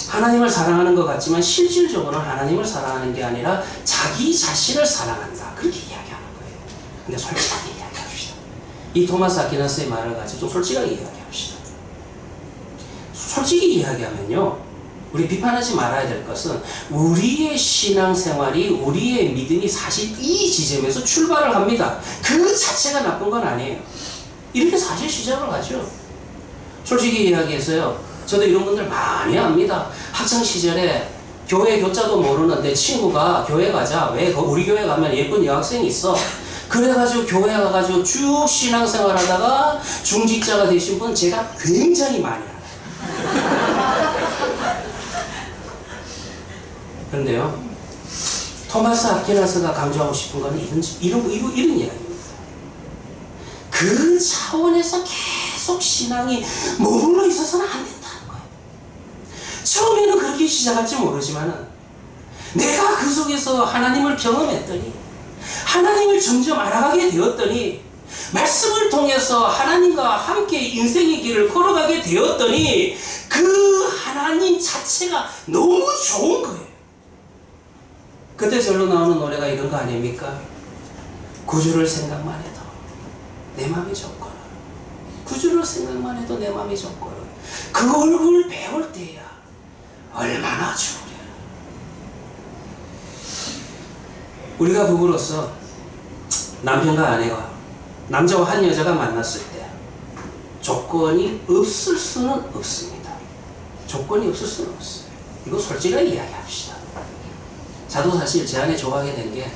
하나님을 사랑하는 것 같지만 실질적으로는 하나님을 사랑하는 게 아니라 자기 자신을 사랑한다 그렇게 이야기하는 거예요. 근데 솔직하게 이야기합시다. 이 토마스 아퀴나스의 말을 가지고 좀 솔직하게 이야기합시다. 솔직히 이야기하면요 우리 비판하지 말아야 될 것은 우리의 신앙생활이 우리의 믿음이 사실 이 지점에서 출발을 합니다. 그 자체가 나쁜 건 아니에요. 이렇게 사실 시작을 하죠. 솔직히 이야기해서요 저도 이런 분들 많이 압니다. 학창시절에 교회 교자도 모르는 내 친구가 교회 가자. 왜 우리 교회 가면 예쁜 여학생이 있어. 그래가지고 교회 가가지고 쭉 신앙생활 하다가 중직자가 되신 분 제가 굉장히 많이 알아요. 그런데요 토마스 아퀴나스가 강조하고 싶은 건 이런 이야기입니다. 그 차원에서 계속 신앙이 머물러 있어서는 안 된다는 거예요. 처음에는 그렇게 시작할지 모르지만은 내가 그 속에서 하나님을 경험했더니 하나님을 점점 알아가게 되었더니 말씀을 통해서 하나님과 함께 인생의 길을 걸어가게 되었더니 그 하나님 자체가 너무 좋은 거예요. 그때 절로 나오는 노래가 이런 거 아닙니까? 구주를 생각만 해도 내 맘이 좋거라. 구주를 생각만 해도 내 맘이 좋거라. 그 얼굴 배울 때야 얼마나 좋으랴. 우리가 부부로서 남편과 아내가 남자와 한 여자가 만났을 때 조건이 없을 수는 없습니다. 조건이 없을 수는 없어요. 이거 솔직하게 이야기합시다. 저도 사실 제 안에 좋아하게 된 게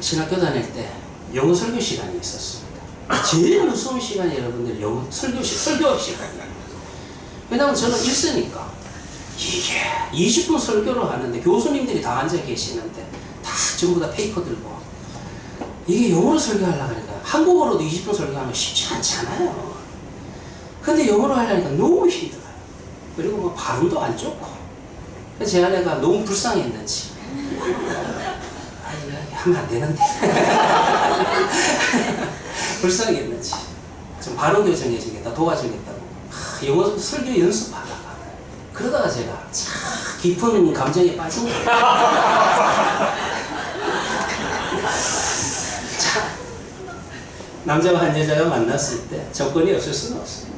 신학교 다닐 때 영어 설교 시간이 있었습니다. 제일 무서운 시간이 여러분들 영어 설교 시간이에요. 왜냐하면 저는 일세니까 이게 20분 설교를 하는데 교수님들이 다 앉아 계시는데 다 전부 다 페이퍼 들고 이게 영어로 설교하려고 하니까 한국어로도 20분 설교하면 쉽지 않잖아요. 근데 영어로 하려니까 너무 힘들어요. 그리고 뭐 발음도 안 좋고 제 아내가 너무 불쌍했는지 하면 안 되는데 불쌍했는지 좀 발음 교정해주겠다 도와주겠다고 영어 설교 연습하다가 그러다가 제가 참 깊은 감정에 빠진 거예요. 자, 남자와 한 여자가 만났을 때 조건이 없을 수는 없습니다.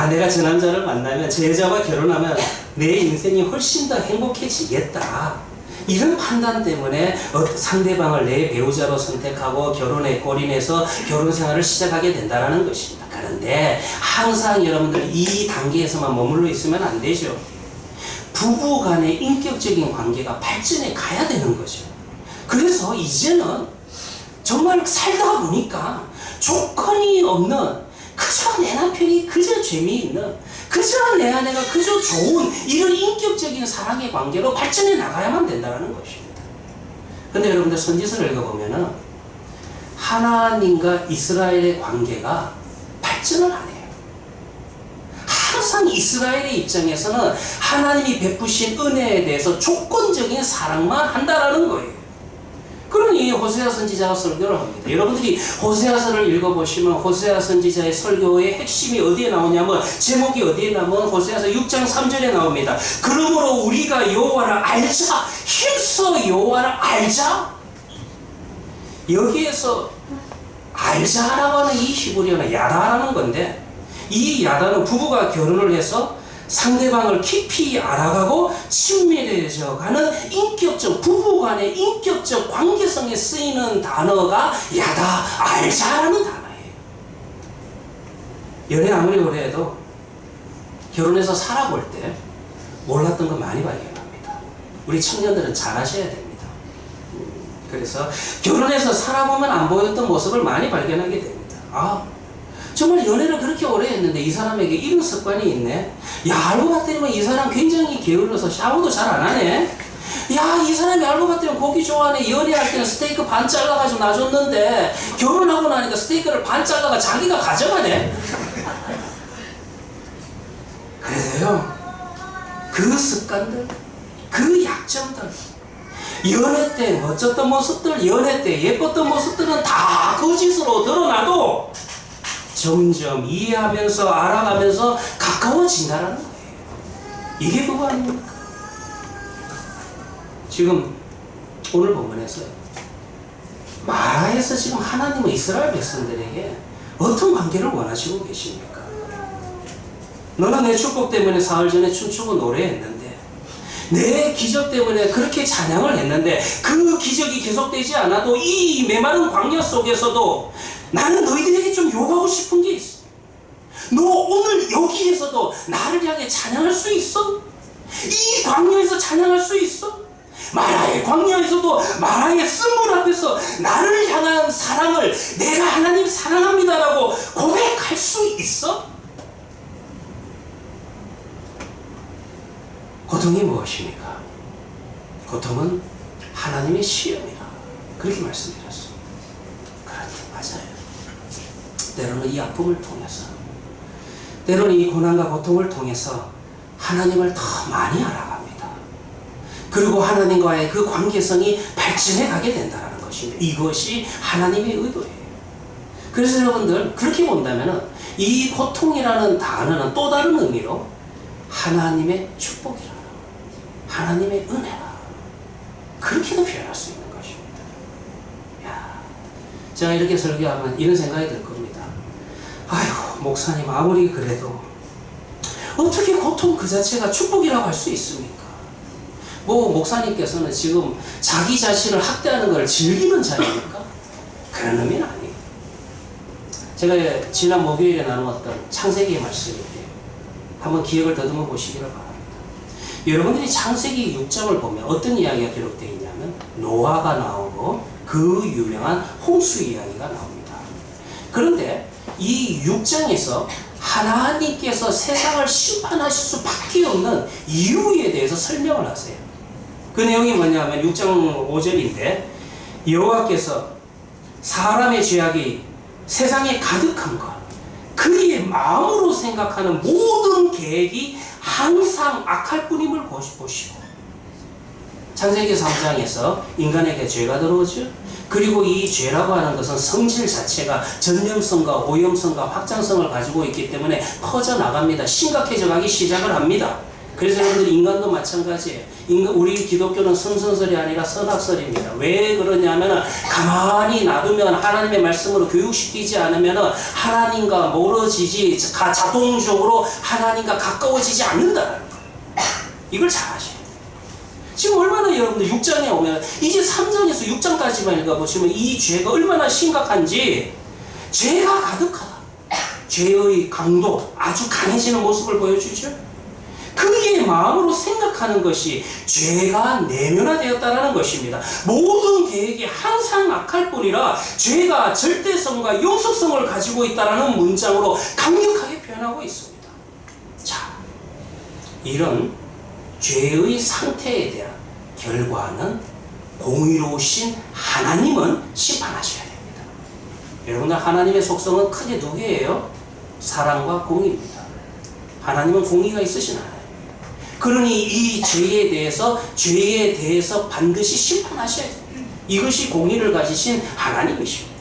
내가 저 남자를 만나면 저 여자와 결혼하면 내 인생이 훨씬 더 행복해지겠다. 이런 판단 때문에 상대방을 내 배우자로 선택하고 결혼에 골인해서 결혼 생활을 시작하게 된다는 것입니다. 그런데 항상 여러분들 이 단계에서만 머물러 있으면 안 되죠. 부부 간의 인격적인 관계가 발전해 가야 되는 거죠. 그래서 이제는 정말 살다 보니까 조건이 없는 그저 내 남편이 그저 재미있는 그저 내 아내가 그저 좋은 이런 인격적인 사랑의 관계로 발전해 나가야만 된다는 것입니다. 근데 여러분들 선지서를 읽어보면은 하나님과 이스라엘의 관계가 발전을 안 해요. 항상 이스라엘의 입장에서는 하나님이 베푸신 은혜에 대해서 조건적인 사랑만 한다라는 거예요. 그러니 호세아 선지자가 설교를 합니다. 여러분들이 호세아서를 읽어보시면 호세아 선지자의 설교의 핵심이 어디에 나오냐면 제목이 어디에 나오면 호세아서 6장 3절에 나옵니다. 그러므로 우리가 여호와를 알자. 힘써 여호와를 알자. 여기에서 알자라고 하는 이 히브리어는 야다라는 건데 이 야다는 부부가 결혼을 해서 상대방을 깊이 알아가고 친밀해져가는 인격적 부부 간의 인격적 관계성에 쓰이는 단어가 야다 알자라는 단어예요. 연애 아무리 오래 해도 결혼해서 살아볼 때 몰랐던 거 많이 발견합니다. 우리 청년들은 잘 하셔야 됩니다. 그래서 결혼해서 살아보면 안 보였던 모습을 많이 발견하게 됩니다. 정말 연애를 그렇게 오래 했는데 이 사람에게 이런 습관이 있네. 야, 알고 봤더니 이 사람 굉장히 게을러서 샤워도 잘 안 하네. 야, 이 사람이 알고 봤더니 고기 좋아하네. 연애할 때는 스테이크 반 잘라가지고 놔줬는데 결혼하고 나니까 스테이크를 반 잘라가 자기가 가져가네. 그래서요, 그 습관들, 그 약점들, 연애 때 멋졌던 모습들, 연애 때 예뻤던 모습들은 다 거짓으로 드러나도 점점 이해하면서 알아가면서 가까워진다는 거예요. 이게 그거 아닙니까? 지금 오늘 본문에서 마라에서 지금 하나님은 이스라엘 백성들에게 어떤 관계를 원하시고 계십니까? 너는 내 축복 때문에 사흘 전에 춤추고 노래했는데 내 기적 때문에 그렇게 찬양을 했는데 그 기적이 계속되지 않아도 이 메마른 광야 속에서도 나는 너희들에게 좀 요구하고 싶은 게 있어. 너 오늘 여기에서도 나를 향해 찬양할 수 있어? 이 광야에서 찬양할 수 있어? 마라의 광야에서도 마라의 쓴물 앞에서 나를 향한 사랑을 내가 하나님 사랑합니다라고 고백할 수 있어? 고통이 무엇입니까? 고통은 하나님의 시험이라 그렇게 말씀드렸습니다. 그런데 맞아요. 때로는 이 아픔을 통해서 때로는 이 고난과 고통을 통해서 하나님을 더 많이 알아갑니다. 그리고 하나님과의 그 관계성이 발전해 가게 된다는 것입니다. 이것이 하나님의 의도예요. 그래서 여러분들 그렇게 본다면 이 고통이라는 단어는 또 다른 의미로 하나님의 축복이라, 하나님의 은혜라, 그렇게도 표현할 수 있는 것입니다. 야, 제가 이렇게 설교하면 이런 생각이 들 겁니다. 아이고, 목사님 아무리 그래도 어떻게 고통 그 자체가 축복이라고 할 수 있습니까? 뭐 목사님께서는 지금 자기 자신을 학대하는 걸 즐기는 자입니까? 그런 의미는 아니에요. 제가 지난 목요일에 나누었던 창세기의 말씀인데 한번 기억을 더듬어 보시기를 바랍니다. 여러분들이 창세기 6장을 보면 어떤 이야기가 기록되어 있냐면 노아가 나오고 그 유명한 홍수 이야기가 나옵니다. 그런데 이 6장에서 하나님께서 세상을 심판하실 수밖에 없는 이유에 대해서 설명을 하세요. 그 내용이 뭐냐면 6장 5절인데 여호와께서 사람의 죄악이 세상에 가득한 것, 그의 마음으로 생각하는 모든 계획이 항상 악할 뿐임을 보시고, 창세기 3장에서 인간에게 죄가 들어오죠. 그리고 이 죄라고 하는 것은 성질 자체가 전염성과 오염성과 확장성을 가지고 있기 때문에 퍼져나갑니다. 심각해져 가기 시작을 합니다. 그래서 여러분들 인간도 마찬가지예요. 우리 기독교는 선선설이 아니라 선악설입니다. 왜 그러냐면 가만히 놔두면 하나님의 말씀으로 교육시키지 않으면 하나님과 멀어지지, 자동적으로 하나님과 가까워지지 않는다는 거예요. 이걸 잘 아셔야 돼요. 지금 얼마나 여러분들 6장에 오면 이제 3장에서 6장까지만 읽어보시면 이 죄가 얼마나 심각한지, 죄가 가득하다. 죄의 강도, 아주 강해지는 모습을 보여주죠. 그의 마음으로 생각하는 것이 죄가 내면화되었다는 것입니다. 모든 계획이 항상 악할 뿐이라 죄가 절대성과 영속성을 가지고 있다는 문장으로 강력하게 표현하고 있습니다. 자, 이런 죄의 상태에 대한 결과는 공의로우신 하나님은 심판하셔야 됩니다. 여러분들, 하나님의 속성은 크게 두 개예요. 사랑과 공의입니다. 하나님은 공의가 있으시나요? 그러니 이 죄에 대해서 반드시 심판하셔야 돼요. 이것이 공의를 가지신 하나님이십니다.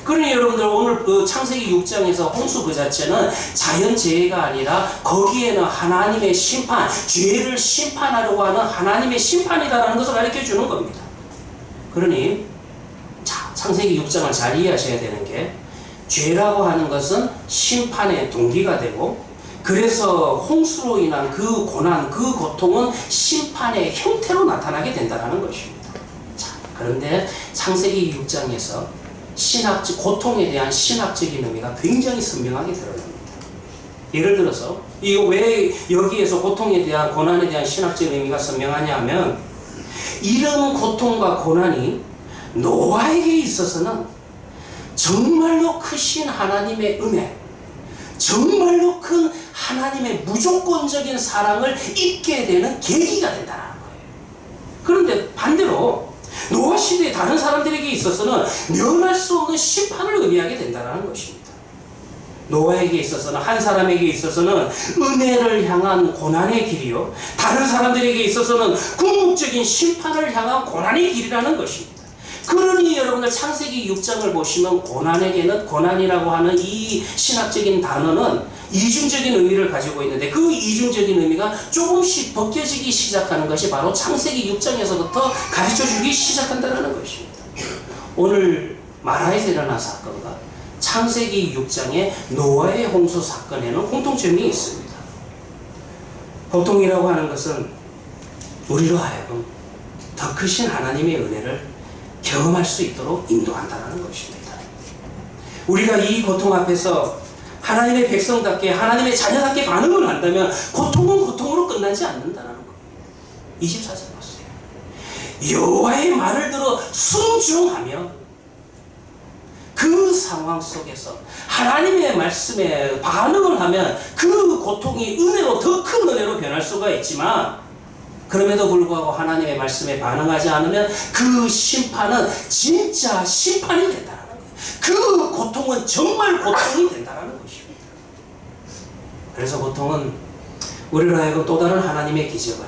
그러니 여러분들, 오늘 그 창세기 6장에서 홍수 그 자체는 자연재해가 아니라 거기에는 하나님의 심판, 죄를 심판하려고 하는 하나님의 심판이다라는 것을 가르쳐 주는 겁니다. 그러니 창세기 6장을 잘 이해하셔야 되는 게, 죄라고 하는 것은 심판의 동기가 되고, 그래서 홍수로 인한 그 고난, 그 고통은 심판의 형태로 나타나게 된다는 것입니다. 자, 그런데 창세기 6장에서 고통에 대한 신학적인 의미가 굉장히 선명하게 드러납니다. 예를 들어서 이거 왜 여기에서 고통에 대한, 고난에 대한 신학적인 의미가 선명하냐 하면, 이런 고통과 고난이 노아에게 있어서는 정말로 크신 하나님의 은혜, 정말로 큰 하나님의 무조건적인 사랑을 잊게 되는 계기가 된다는 거예요. 그런데 반대로 노아 시대의 다른 사람들에게 있어서는 면할 수 없는 심판을 의미하게 된다는 것입니다. 노아에게 있어서는, 한 사람에게 있어서는 은혜를 향한 고난의 길이요, 다른 사람들에게 있어서는 궁극적인 심판을 향한 고난의 길이라는 것입니다. 그러니 여러분들 창세기 6장을 보시면 고난이라고 하는 이 신학적인 단어는 이중적인 의미를 가지고 있는데, 그 이중적인 의미가 조금씩 벗겨지기 시작하는 것이 바로 창세기 6장에서부터 가르쳐주기 시작한다는 것입니다. 오늘 마라에서 일어난 사건과 창세기 6장의 노아의 홍수 사건에는 공통점이 있습니다. 고통이라고 하는 것은 우리로 하여금 더 크신 하나님의 은혜를 경험할 수 있도록 인도한다는 것입니다. 우리가 이 고통 앞에서 하나님의 백성답게, 하나님의 자녀답게 반응을 한다면 고통은 고통으로 끝나지 않는다는 거예요. 24절 보세요. 여호와의 말을 들어 순종하며 그 상황 속에서 하나님의 말씀에 반응을 하면 그 고통이 은혜로, 더 큰 은혜로 변할 수가 있지만, 그럼에도 불구하고 하나님의 말씀에 반응하지 않으면 그 심판은 진짜 심판이 된다는 거예요. 그 고통은 정말 고통이 된다는 것입니다. 그래서 고통은 우리로 하여금 또 다른 하나님의 기적을,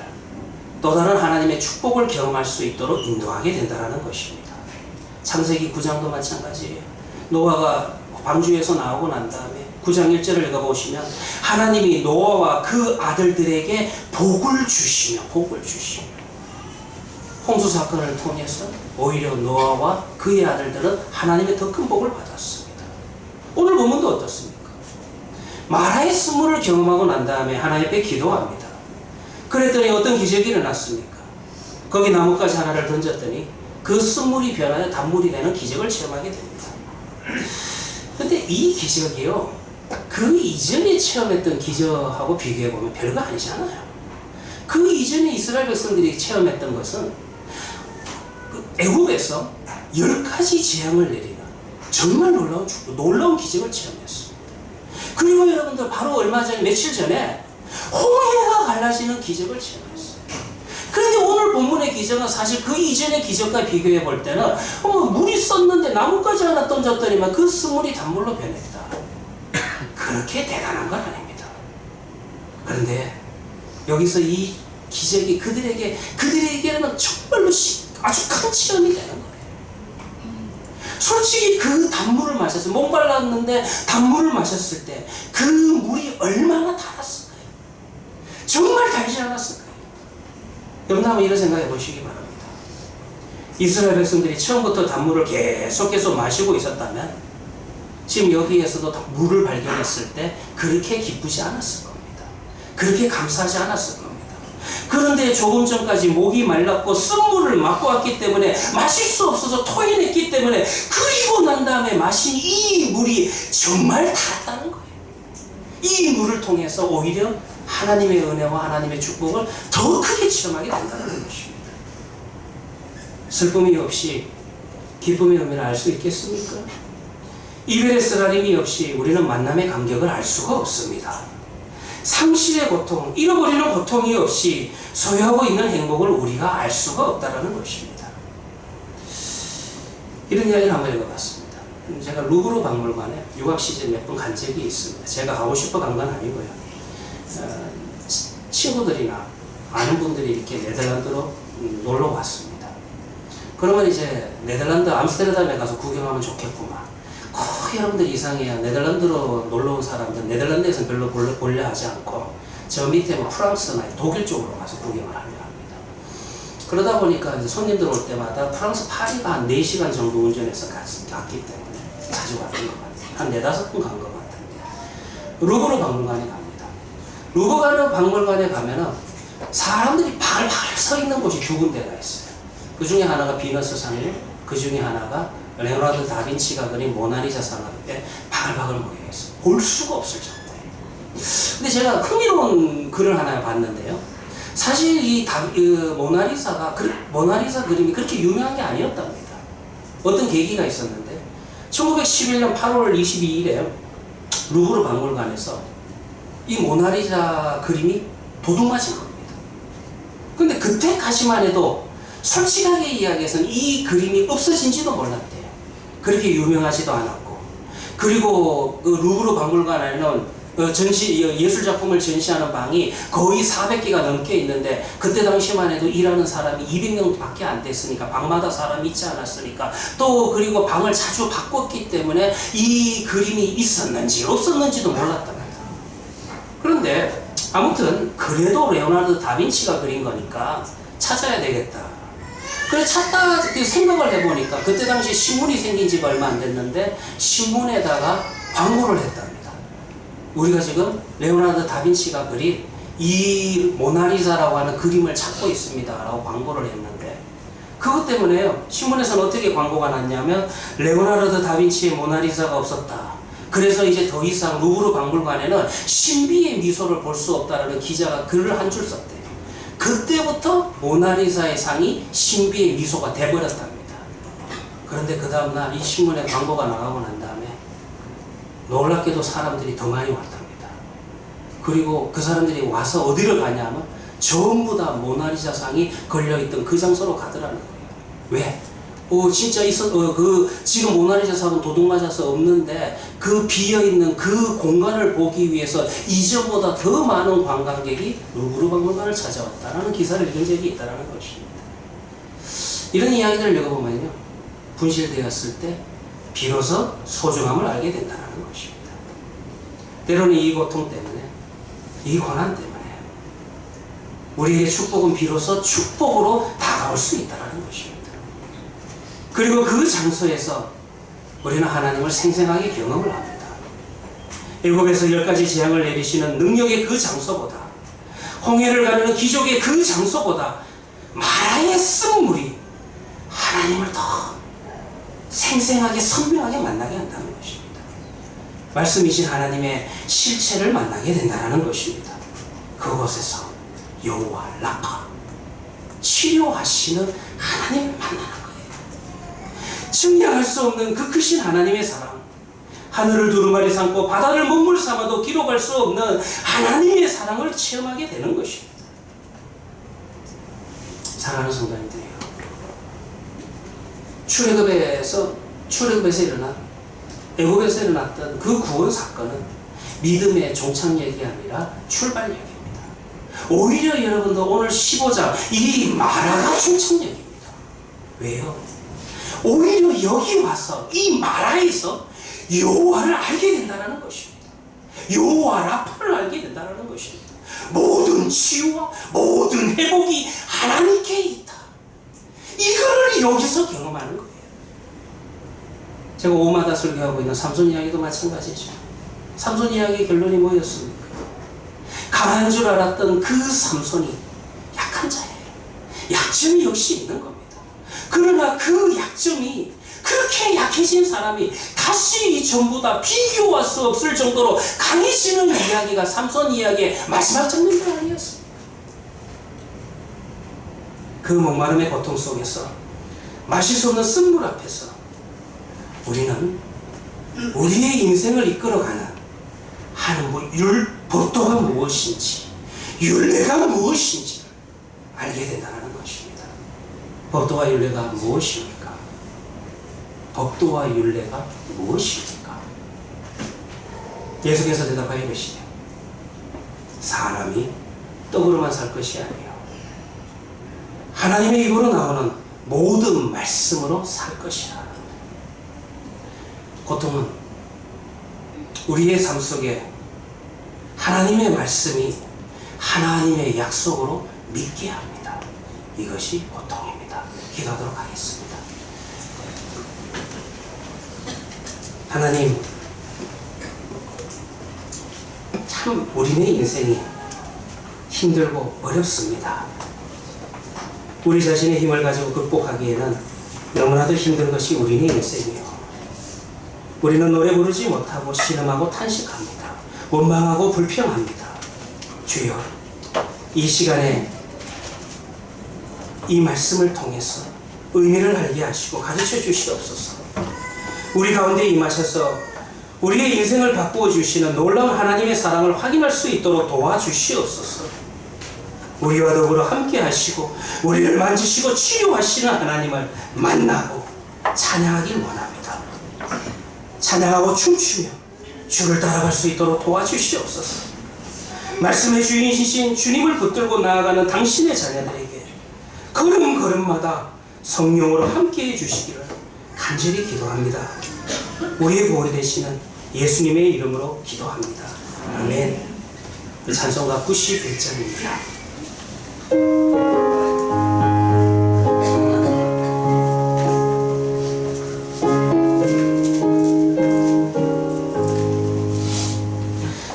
또 다른 하나님의 축복을 경험할 수 있도록 인도하게 된다는 것입니다. 창세기 9장도 마찬가지예요. 노아가 방주에서 나오고 난 다음에 9장 1절을 읽어보시면 하나님이 노아와 그 아들들에게 복을 주시며 홍수 사건을 통해서 오히려 노아와 그의 아들들은 하나님의 더 큰 복을 받았습니다. 오늘 본문도 어떻습니까? 마라의 쓴물을 경험하고 난 다음에 하나님 앞에 기도합니다. 그랬더니 어떤 기적이 일어났습니까? 거기 나뭇가지 하나를 던졌더니 그 쓴물이 변하여 단물이 되는 기적을 체험하게 됩니다. 근데 이 기적이요, 그 이전에 체험했던 기적하고 비교해보면 별거 아니잖아요. 그 이전에 이스라엘 백성들이 체험했던 것은 애국에서 10가지 재앙을 내리는 정말 놀라운 기적을 체험했습니다. 그리고 여러분들 바로 얼마 전 며칠 전에 홍해가 갈라지는 기적을 체험했어요. 그런데 오늘 본문의 기적은 사실 그 이전의 기적과 비교해 볼 때는 물이 썩는데 나뭇가지 하나 던졌더니만 그 쓴물이 단물로 변했다. 그렇게 대단한 건 아닙니다. 그런데 여기서 이 기적이 그들에게는 정말로 아주 큰 체험이 되는 거예요. 솔직히 그 단물을 마셨어요. 목말랐는데 단물을 마셨을 때 그 물이 얼마나 달았을까요? 정말 달지 않았을까요? 여러분 한번 이런 생각해 보시기 바랍니다. 이스라엘 백성들이 처음부터 단물을 계속 마시고 있었다면 지금 여기에서도 물을 발견했을 때 그렇게 기쁘지 않았을 겁니다. 그렇게 감사하지 않았을 겁니다. 그런데 조금 전까지 목이 말랐고 쓴물을 맞고 왔기 때문에 마실 수 없어서 토해냈기 때문에 그리고 난 다음에 마신 이 물이 정말 달았다는 거예요. 이 물을 통해서 오히려 하나님의 은혜와 하나님의 축복을 더 크게 체험하게 된다는 것입니다. 슬픔이 없이 기쁨의 의미를 알 수 있겠습니까? 이별의 쓰라림이 없이 우리는 만남의 감격을 알 수가 없습니다. 상실의 고통, 잃어버리는 고통이 없이 소유하고 있는 행복을 우리가 알 수가 없다는 것입니다. 이런 이야기를 한번 읽어봤습니다. 제가 루브르 박물관에 유학 시즌 몇 번 간 적이 있습니다. 제가 가고 싶어 간 건 아니고요. 친구들이나 아는 분들이 이렇게 네덜란드로 놀러 왔습니다. 그러면 이제 네덜란드 암스테르담에 가서 구경하면 좋겠구만. 여러분들 이상해요. 네덜란드로 놀러 온 사람들 네덜란드에서는 별로 보려 하지 않고 저 밑에 뭐 프랑스나 독일 쪽으로 가서 구경을 하려 합니다. 그러다 보니까 이제 손님들 올 때마다 프랑스 파리가 한 4시간 정도 운전해서 갔기 때문에 자주 왔던 것 같아요. 한 4-5번 간 것 같은데 루브르 박물관에 갑니다. 루브르 박물관에 가면은 사람들이 바글바글 서 있는 곳이 2군데가 있어요. 그 중에 하나가 비너스 상류, 그 중에 하나가 레오나르도 다빈치가 그린 모나리자 상 앞에 바글바글 모여 있어요. 볼 수가 없을 정도예요. 근데 제가 흥미로운 글을 하나 봤는데요. 사실 이 모나리자 그림이 그렇게 유명한 게 아니었답니다. 어떤 계기가 있었는데 1911년 8월 22일에 루브르 박물관에서 이 모나리자 그림이 도둑맞은 겁니다. 근데 그때까지만 해도 솔직하게 이야기해서는 이 그림이 없어진지도 몰랐대요. 그렇게 유명하지도 않았고, 그리고 그 루브르 박물관 안에는 예술작품을 전시하는 방이 거의 400개가 넘게 있는데 그때 당시만 해도 일하는 사람이 200명밖에 안 됐으니까 방마다 사람이 있지 않았으니까 또 그리고 방을 자주 바꿨기 때문에 이 그림이 있었는지 없었는지도 몰랐답니다. 그런데 아무튼 그래도 레오나르도 다빈치가 그린 거니까 찾아야 되겠다. 그래서 찾다가 생각을 해보니까 그때 당시 신문이 생긴 지가 얼마 안 됐는데 신문에다가 광고를 했답니다. 우리가 지금 레오나르도 다빈치가 그린 이 모나리자라고 하는 그림을 찾고 있습니다 라고 광고를 했는데 그것 때문에요. 신문에서는 어떻게 광고가 났냐면 레오나르도 다빈치의 모나리자가 없었다. 그래서 이제 더 이상 루브르 박물관에는 신비의 미소를 볼 수 없다라는 기자가 글을 한 줄 썼대요. 그때부터 모나리자의 상이 신비의 미소가 돼버렸답니다. 그런데 그 다음날 이 신문에 광고가 나가고 난 다음에 놀랍게도 사람들이 더 많이 왔답니다. 그리고 그 사람들이 와서 어디를 가냐면 전부 다 모나리자 상이 걸려있던 그 장소로 가더라는 거예요. 왜? 진짜 지금 모나리자 사업은 도둑 맞아서 없는데 그 비어있는 그 공간을 보기 위해서 이전보다 더 많은 관광객이 루브르 박물관을 찾아왔다라는 기사를 읽은 적이 있다는 것입니다. 이런 이야기를 읽어보면요, 분실되었을 때 비로소 소중함을 알게 된다는 것입니다. 때로는 이 고통 때문에, 이 고난 때문에 우리의 축복은 비로소 축복으로 다가올 수 있다는 것입니다. 그리고 그 장소에서 우리는 하나님을 생생하게 경험을 합니다. 애굽에서 10가지 재앙을 내리시는 능력의 그 장소보다, 홍해를 가르는 기적의 그 장소보다 마라의 쓴물이 하나님을 더 생생하게 선명하게 만나게 한다는 것입니다. 말씀이신 하나님의 실체를 만나게 된다는 것입니다. 그곳에서 여호와 라파, 치료하시는 하나님을 만나는 거예요. 증량할 수 없는 그 크신 하나님의 사랑, 하늘을 두루마리 삼고 바다를 먹물 삼아도 기록할 수 없는 하나님의 사랑을 체험하게 되는 것입니다. 사랑하는 성도님들이요, 출애굽에서 일어난, 애굽에서 일어났던 그 구원 사건은 믿음의 종착역이 아니라 출발역입니다. 오히려 여러분도 오늘 15장 이 마라가 종착역입니다. 왜요? 오히려 여기 와서 이 마라에서 여호와를 알게 된다는 것입니다. 여호와 라파를 알게 된다는 것입니다. 모든 치유와 모든 회복이 하나님께 있다. 이거를 여기서 경험하는 거예요. 제가 오마다 설교하고 있는 삼손 이야기도 마찬가지죠. 삼손 이야기의 결론이 뭐였습니까? 강한 줄 알았던 그 삼손이 약한 자예요. 약점이 역시 있는 겁니다. 그러나 그 약점이, 그렇게 약해진 사람이 다시 전부 다 비교할 수 없을 정도로 강해지는 이야기가 삼손 이야기의 마지막 장면이 아니었습니까? 그 목마름의 고통 속에서, 마실 수 없는 쓴물 앞에서 우리는 우리의 인생을 이끌어가는 법도가 무엇인지, 율례가 무엇인지 알게 된다는 것입니다. 법도와 율례가 무엇입니까? 법도와 율례가 무엇입니까? 예수께서 대답하여 이르시되, 사람이 떡으로만 살 것이 아니요 하나님의 입으로 나오는 모든 말씀으로 살 것이라. 고통은 우리의 삶 속에 하나님의 말씀이 하나님의 약속으로 믿게 합니다. 이것이 고통입니다. 기도하도록 하겠습니다. 하나님, 참 우리의 인생이 힘들고 어렵습니다. 우리 자신의 힘을 가지고 극복하기에는 너무나도 힘든 것이 우리의 인생이에요. 우리는 노래 부르지 못하고 신음하고 탄식합니다. 원망하고 불평합니다. 주여, 이 시간에 이 말씀을 통해서 의미를 알게 하시고 가르쳐 주시옵소서. 우리 가운데 임하셔서 우리의 인생을 바꾸어 주시는 놀라운 하나님의 사랑을 확인할 수 있도록 도와주시옵소서. 우리와 더불어 함께 하시고 우리를 만지시고 치료하시는 하나님을 만나고 찬양하길 원합니다. 찬양하고 춤추며 주를 따라갈 수 있도록 도와주시옵소서. 말씀의 주인이신 주님을 붙들고 나아가는 당신의 자녀들에게 걸음걸음마다 성령으로 함께해 주시기를 간절히 기도합니다. 우리의 구원이 되시는 예수님의 이름으로 기도합니다. 아멘. 찬송가 91장입니다.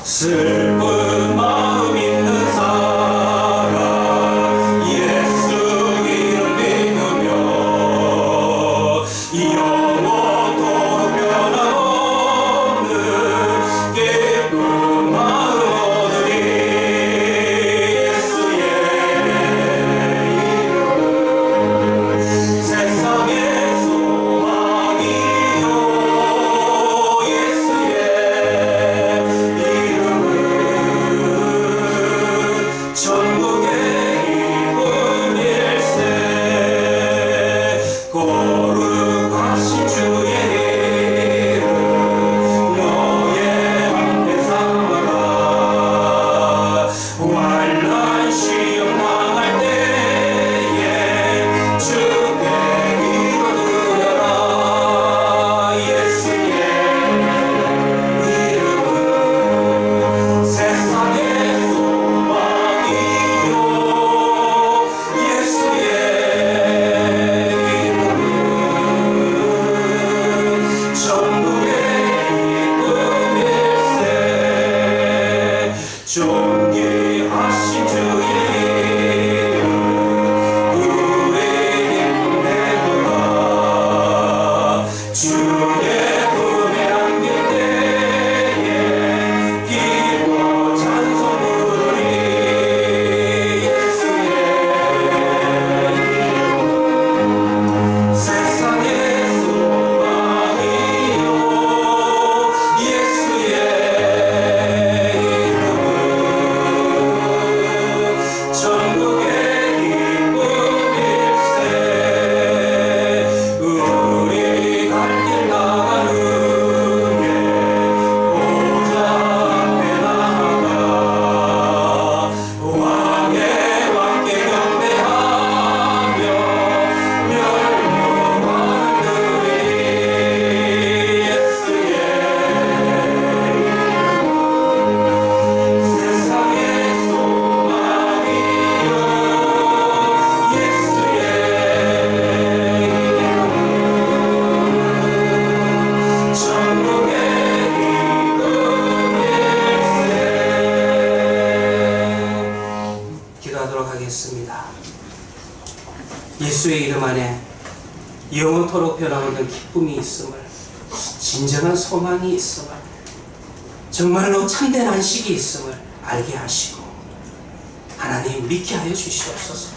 슬픈 마음 있는 사람 예수 이름 믿으며 영원토록 변함없는 기쁜 마음 얻으리. 예수 기도하겠습니다. 예수의 이름 안에 영원토록 변함없는 기쁨이 있음을, 진정한 소망이 있음을, 정말로 참된 안식이 있음을 알게 하시고 하나님 믿게 하여 주시옵소서.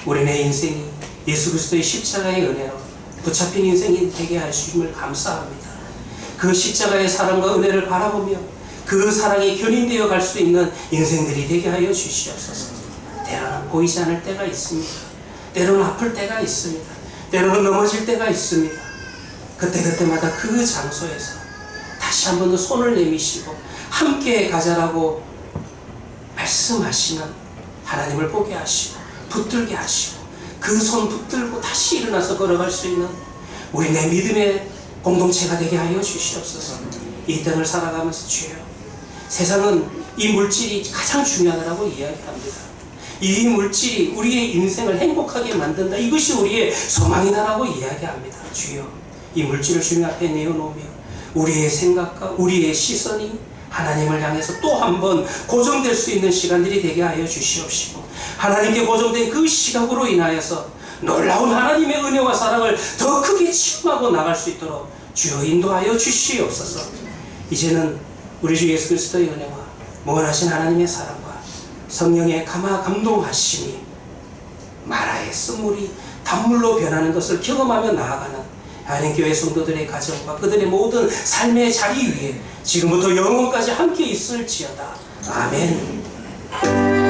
우리네 인생이 예수 그리스도의 십자가의 은혜로 붙잡힌 인생이 되게 하심을 감사합니다. 그 십자가의 사랑과 은혜를 바라보며 그 사랑이 견인되어 갈 수 있는 인생들이 되게 하여 주시옵소서. 때로는 보이지 않을 때가 있습니다. 때로는 아플 때가 있습니다. 때로는 넘어질 때가 있습니다. 그때마다 그 장소에서 다시 한 번 더 손을 내미시고 함께 가자라고 말씀하시는 하나님을 보게 하시고 붙들게 하시고 그 손 붙들고 다시 일어나서 걸어갈 수 있는 우리 내 믿음의 공동체가 되게 하여 주시옵소서. 이 땅을 살아가면서 주여, 세상은 이 물질이 가장 중요하다고 이야기합니다. 이 물질이 우리의 인생을 행복하게 만든다, 이것이 우리의 소망이다라고 이야기합니다. 주여, 이 물질을 주님 앞에 내어놓으며 우리의 생각과 우리의 시선이 하나님을 향해서 또 한 번 고정될 수 있는 시간들이 되게 하여 주시옵시고, 하나님께 고정된 그 시각으로 인하여서 놀라운 하나님의 은혜와 사랑을 더 크게 체험하고 나갈 수 있도록 주여 인도하여 주시옵소서. 이제는 우리 주 예수 그리스도의 은혜와 무한하신 하나님의 사랑과 성령의 감동하심이 마라의 쓴물이 단물로 변하는 것을 경험하며 나아가는 한인교회 성도들의 가정과 그들의 모든 삶의 자리 위에 지금부터 영원까지 함께 있을지어다. 아멘.